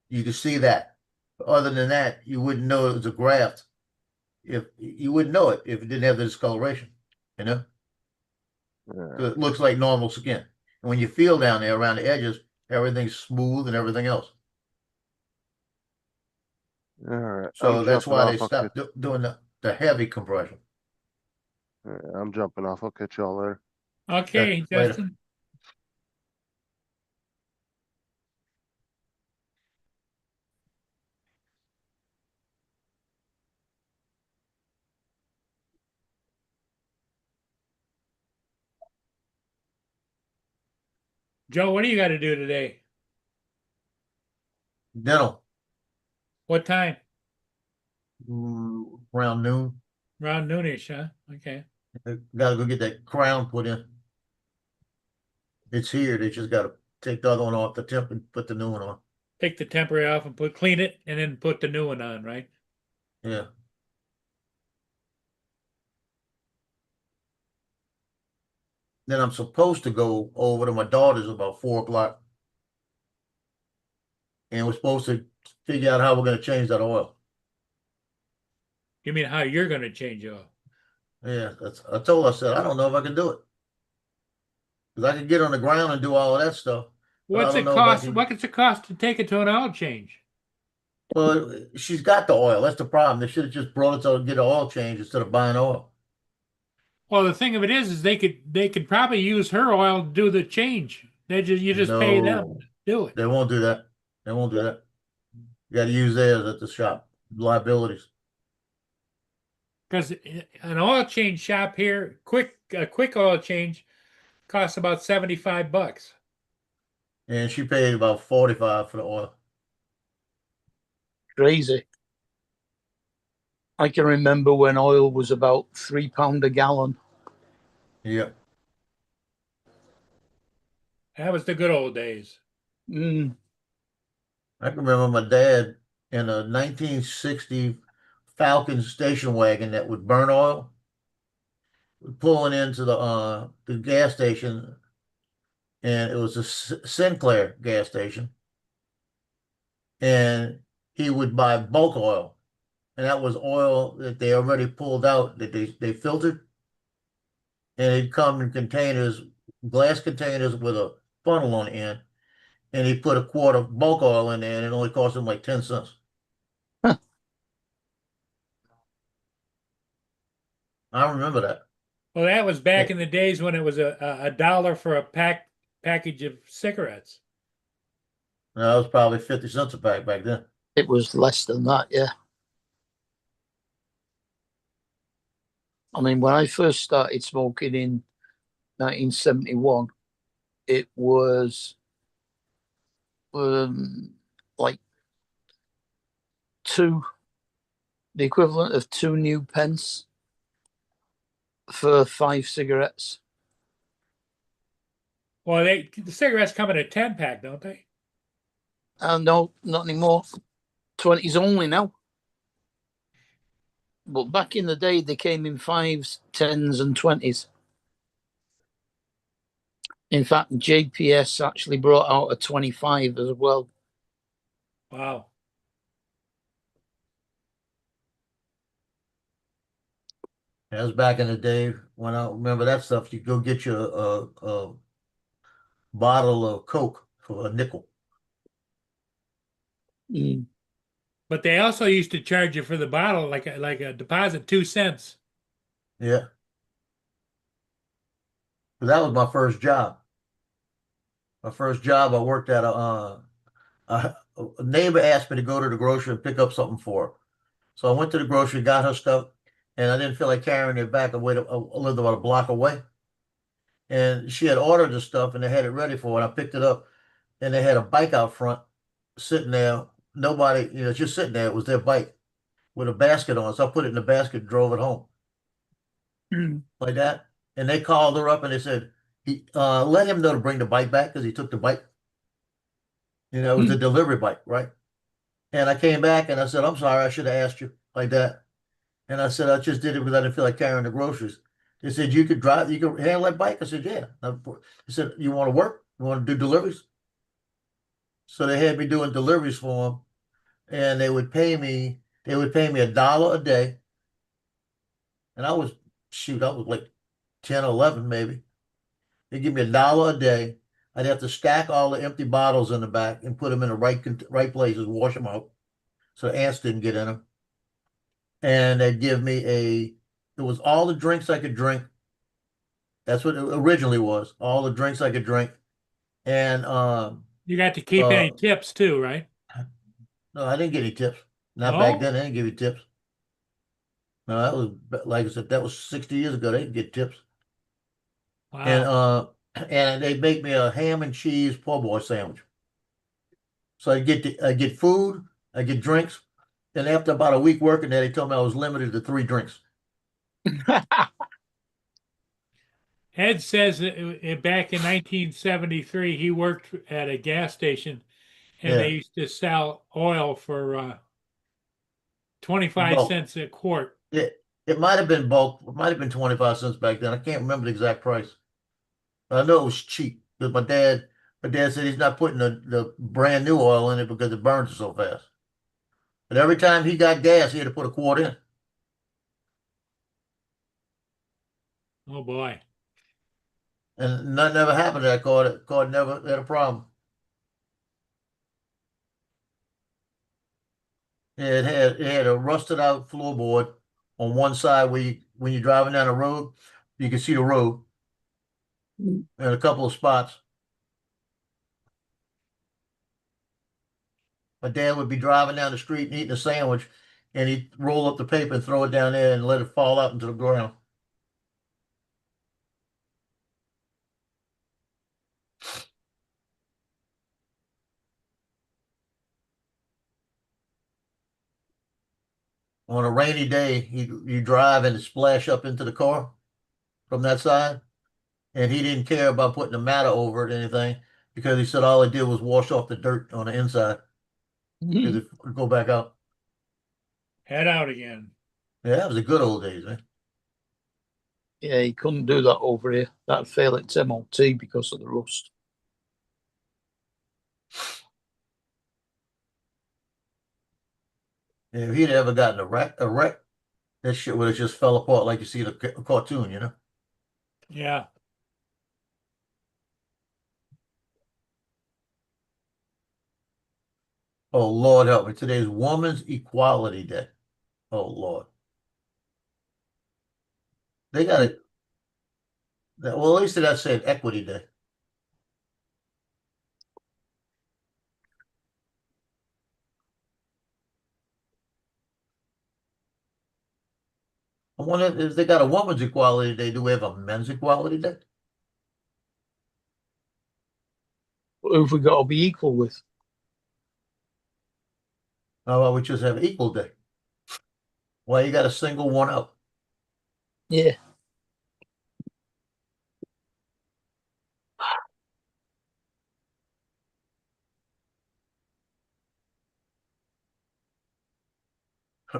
S5: you can see that. Other than that, you wouldn't know it was a graft. If you wouldn't know it if it didn't have the discoloration, you know.
S3: Yeah.
S5: So it looks like normal skin. And when you feel down there around the edges, everything's smooth and everything else.
S3: All right.
S5: So
S3: I'm
S5: that's
S3: jumping
S5: why they
S3: off.
S5: stopped doing the heavy compression.
S3: I'm jumping off. I'll catch y'all later.
S1: Okay,
S5: Later.
S1: Justin. Joe, what do you got to do today?
S5: Dental,
S1: What time?
S5: around noon.
S1: Around noonish, huh? Okay.
S5: Got to go get that crown put in. It's here. They just got to take the other one off the tip and put the new one on.
S1: Take the temporary off and clean it and then put the new one on, right?
S5: Yeah. Then I'm supposed to go over to my daughter's about 4 o'clock. And we're supposed to figure out how we're going to change that oil.
S1: You mean how you're going to change oil?
S5: Yeah, I told her, I said, I don't know if I can do it. Because I can get on the ground and do all of that stuff.
S1: What's it cost? What's it cost to take it to an oil change?
S5: Well, she's got the oil. That's the problem. They should have just brought it to get an oil change instead of buying oil.
S1: Well, the thing of it is they could probably use her oil to do the change. You just pay them to do it.
S5: They won't do that. They won't do that. You got to use theirs at the shop. Liabilities.
S1: Because an oil change shop here, a quick oil change, costs about $75.
S5: And she paid about 45 for the oil.
S4: Crazy. I can remember when oil was about £3 a gallon.
S5: Yeah.
S1: That was the good old days.
S4: Mm.
S5: I can remember my dad in a 1960 Falcon station wagon that would burn oil, pulling into the gas station, and it was a Sinclair gas station, and he would buy bulk oil, and that was oil that they already pulled out that they filtered, and it'd come in containers, glass containers with a funnel on the end, and he put a quart of bulk oil in there, and it only cost him like 10 cents.
S4: Huh.
S5: I remember that.
S1: Well, that was back
S5: Yeah.
S1: in the days when it was a dollar for a package of cigarettes.
S5: That was probably 50 cents a pack back then.
S4: It was less than that, yeah. I mean, when I first started smoking in 1971, it was like the equivalent of 2 new pence for 5 cigarettes.
S1: Well, the cigarettes come in a 10-pack, don't they?
S4: No, not anymore. 20s only now. But back in the day, they came in 5s, 10s, and 20s. In fact, JPS actually brought out a 25 as well.
S1: Wow.
S5: That was back in the day when I remember that stuff. You go get you a bottle of Coke for a nickel.
S4: Mm.
S1: But they also used to charge you for the bottle like a deposit, 2 cents.
S5: Yeah. But that was my first job. My first job, I worked at a neighbor asked me to go to the grocery and pick up something for her. So I went to the grocery, got her stuff, and I didn't feel like carrying it back. I lived about a block away. And she had ordered the stuff and they had it ready for her. And I picked it up and they had a bike out front sitting there. Nobody, just sitting there. It was their bike with a basket on. So I put it in the basket, drove it home
S4: Mm.
S5: like that. And they called her up and they said, let him know to bring the bike back because he took the bike. It was a delivery bike, right? And I came back and I said, I'm sorry, I should have asked you like that. And I said, I just did it because I didn't feel like carrying the groceries. They said, you could handle that bike? I said, yeah. They said, you want to work? You want to do deliveries? So they had me doing deliveries for them and they would pay me $1 a day. And I was like 10 or 11 maybe. They give me $1 a day. I'd have to stack all the empty bottles in the back and put them in the right places, wash them out so ants didn't get in them. And they'd give me it was all the drinks I could drink. That's what it originally was, all the drinks I could drink. And
S1: You got to keep any tips too, right?
S5: no, I didn't get any tips. Not back
S1: Oh,
S5: then, they didn't give you tips. No, that was like I said, that was 60 years ago. They didn't get tips. And
S1: wow.
S5: and they make me a ham and cheese po' boy sandwich. So I get food, I get drinks, and after about a week working there, they told me I was limited to 3 drinks.
S1: Ed says that back in 1973, he worked at a gas station and they
S5: Yeah,
S1: used to sell oil for 25
S5: bulk.
S1: cents a quart.
S5: It might have been bulk. It might have been 25 cents back then. I can't remember the exact price. But I know it was cheap because my dad said he's not putting the brand new oil in it because it burns so fast. But every time he got gas, he had to put a quart in.
S1: Oh boy.
S5: And nothing ever happened to that car. That car never had a problem. It had a rusted out floorboard on one side where when you're driving down the road, you can see the road in a couple of spots. My dad would be driving down the street and eating a sandwich, and he'd roll up the paper and throw it down there and let it fall out into the ground. on a rainy day, you drive and it splash up into the car from that side. And he didn't care about putting a mat over it or anything because he said all it did was wash off the dirt on the inside because it would go back out.
S1: Head out again.
S5: Yeah, that was the good old days, man.
S4: Yeah, you couldn't do that over here. That'd fail its MOT because of the rust.
S5: And if he'd ever gotten a wreck, that shit would have just fell apart like you see the cartoon, you know?
S1: Yeah.
S5: Oh, Lord help me. Today's Women's Equality Day. Oh, Lord. They got it. Well, at least that said Equity Day. I wonder if they got a Women's Equality Day, do we have a Men's Equality Day?
S4: Who have we got to be equal with?
S5: How about we just have Equal Day? Why you got to single one out?
S4: Yeah.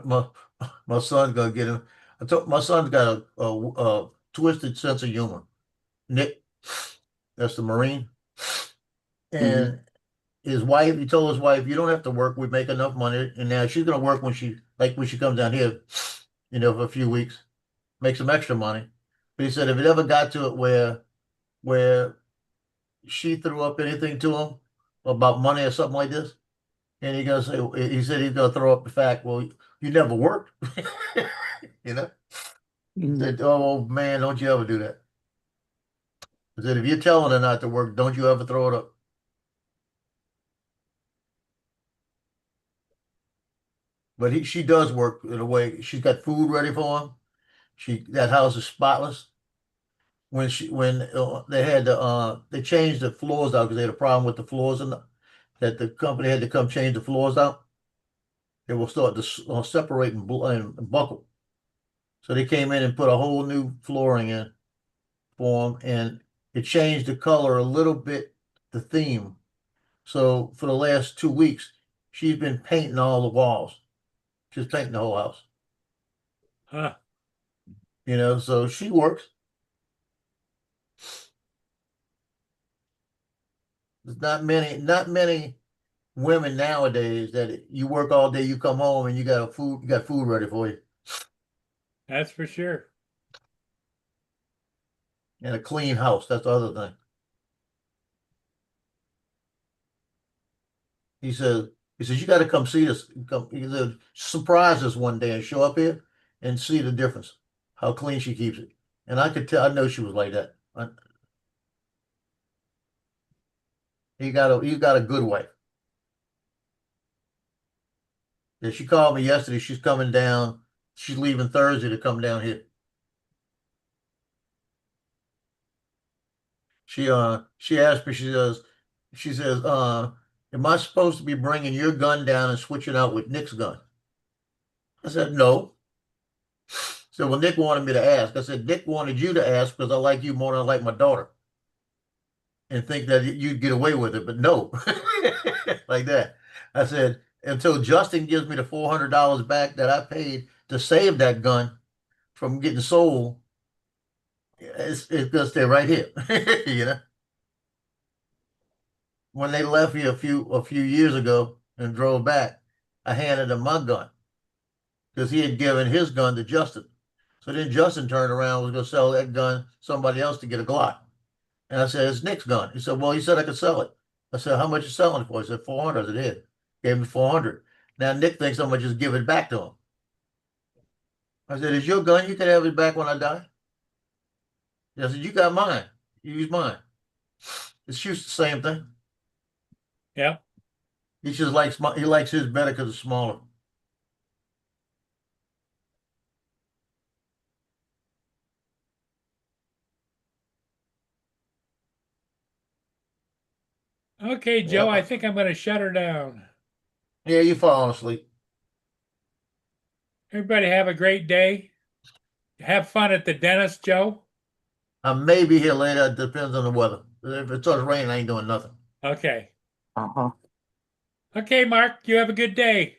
S5: My my son's gonna get him. I told my son's got a twisted sense of humor. Nick, that's the Marine, and his wife. He told his wife, "You don't have to work. We make enough money, and now she's gonna work when she comes down here, for a few weeks, make some extra money." But he said if it ever got to it where she threw up anything to him about money or something like this, and he said he's gonna throw up the fact, well, you never worked, you know. Said, oh man, don't you ever do that. I said, if you're telling her not to work, don't you ever throw it up. But she does work in a way. She's got food ready for him. That house is spotless. When they changed the floors out because they had a problem with the floors and that the company had to come change the floors out. They will start to separate and buckle. So they came in and put a whole new flooring in for them, and it changed the color a little bit, the theme. So for the last 2 weeks, she's been painting all the walls. She's painting the whole house.
S1: Huh.
S5: So she works. There's not many women nowadays that you work all day, you come home and you got food ready for you.
S1: That's for sure.
S5: And a clean house. That's the other thing. He says, you got to come see this. He said, surprise us one day and show up here and see the difference, how clean she keeps it. And I could tell, I know she was like that. He's got a good wife. Yeah, she called me yesterday. She's coming down. She's leaving Thursday to come down here. She asked me, she says, am I supposed to be bringing your gun down and switching out with Nick's gun? I said, no. So well, Nick wanted me to ask. I said, Nick wanted you to ask because I like you more than I like my daughter. And think that you'd get away with it, but no. Like that. I said, until Justin gives me the $400 back that I paid to save that gun from getting sold, it's gonna stay right here. When they left here a few years ago and drove back, I handed him my gun because he had given his gun to Justin. So then Justin turned around and was going to sell that gun somebody else to get a Glock. And I said, it's Nick's gun. He said, well, he said I could sell it. I said, how much you selling it for? He said, 400. I said, here. Gave him 400. Now Nick thinks I'm going to just give it back to him. I said, it's your gun. You can have it back when I die. I said, you got mine. You use mine. It's just the same thing.
S1: Yeah.
S5: He likes his better because it's smaller.
S1: Okay, Joe,
S5: Yeah.
S1: I think I'm going to shut her down.
S5: Yeah, you falling asleep.
S1: Everybody have a great day. Have fun at the dentist, Joe.
S5: I may be here later. It depends on the weather. If it starts raining, I ain't doing nothing.
S1: Okay.
S4: Uh-huh.
S1: Okay, Mark, you have a good day.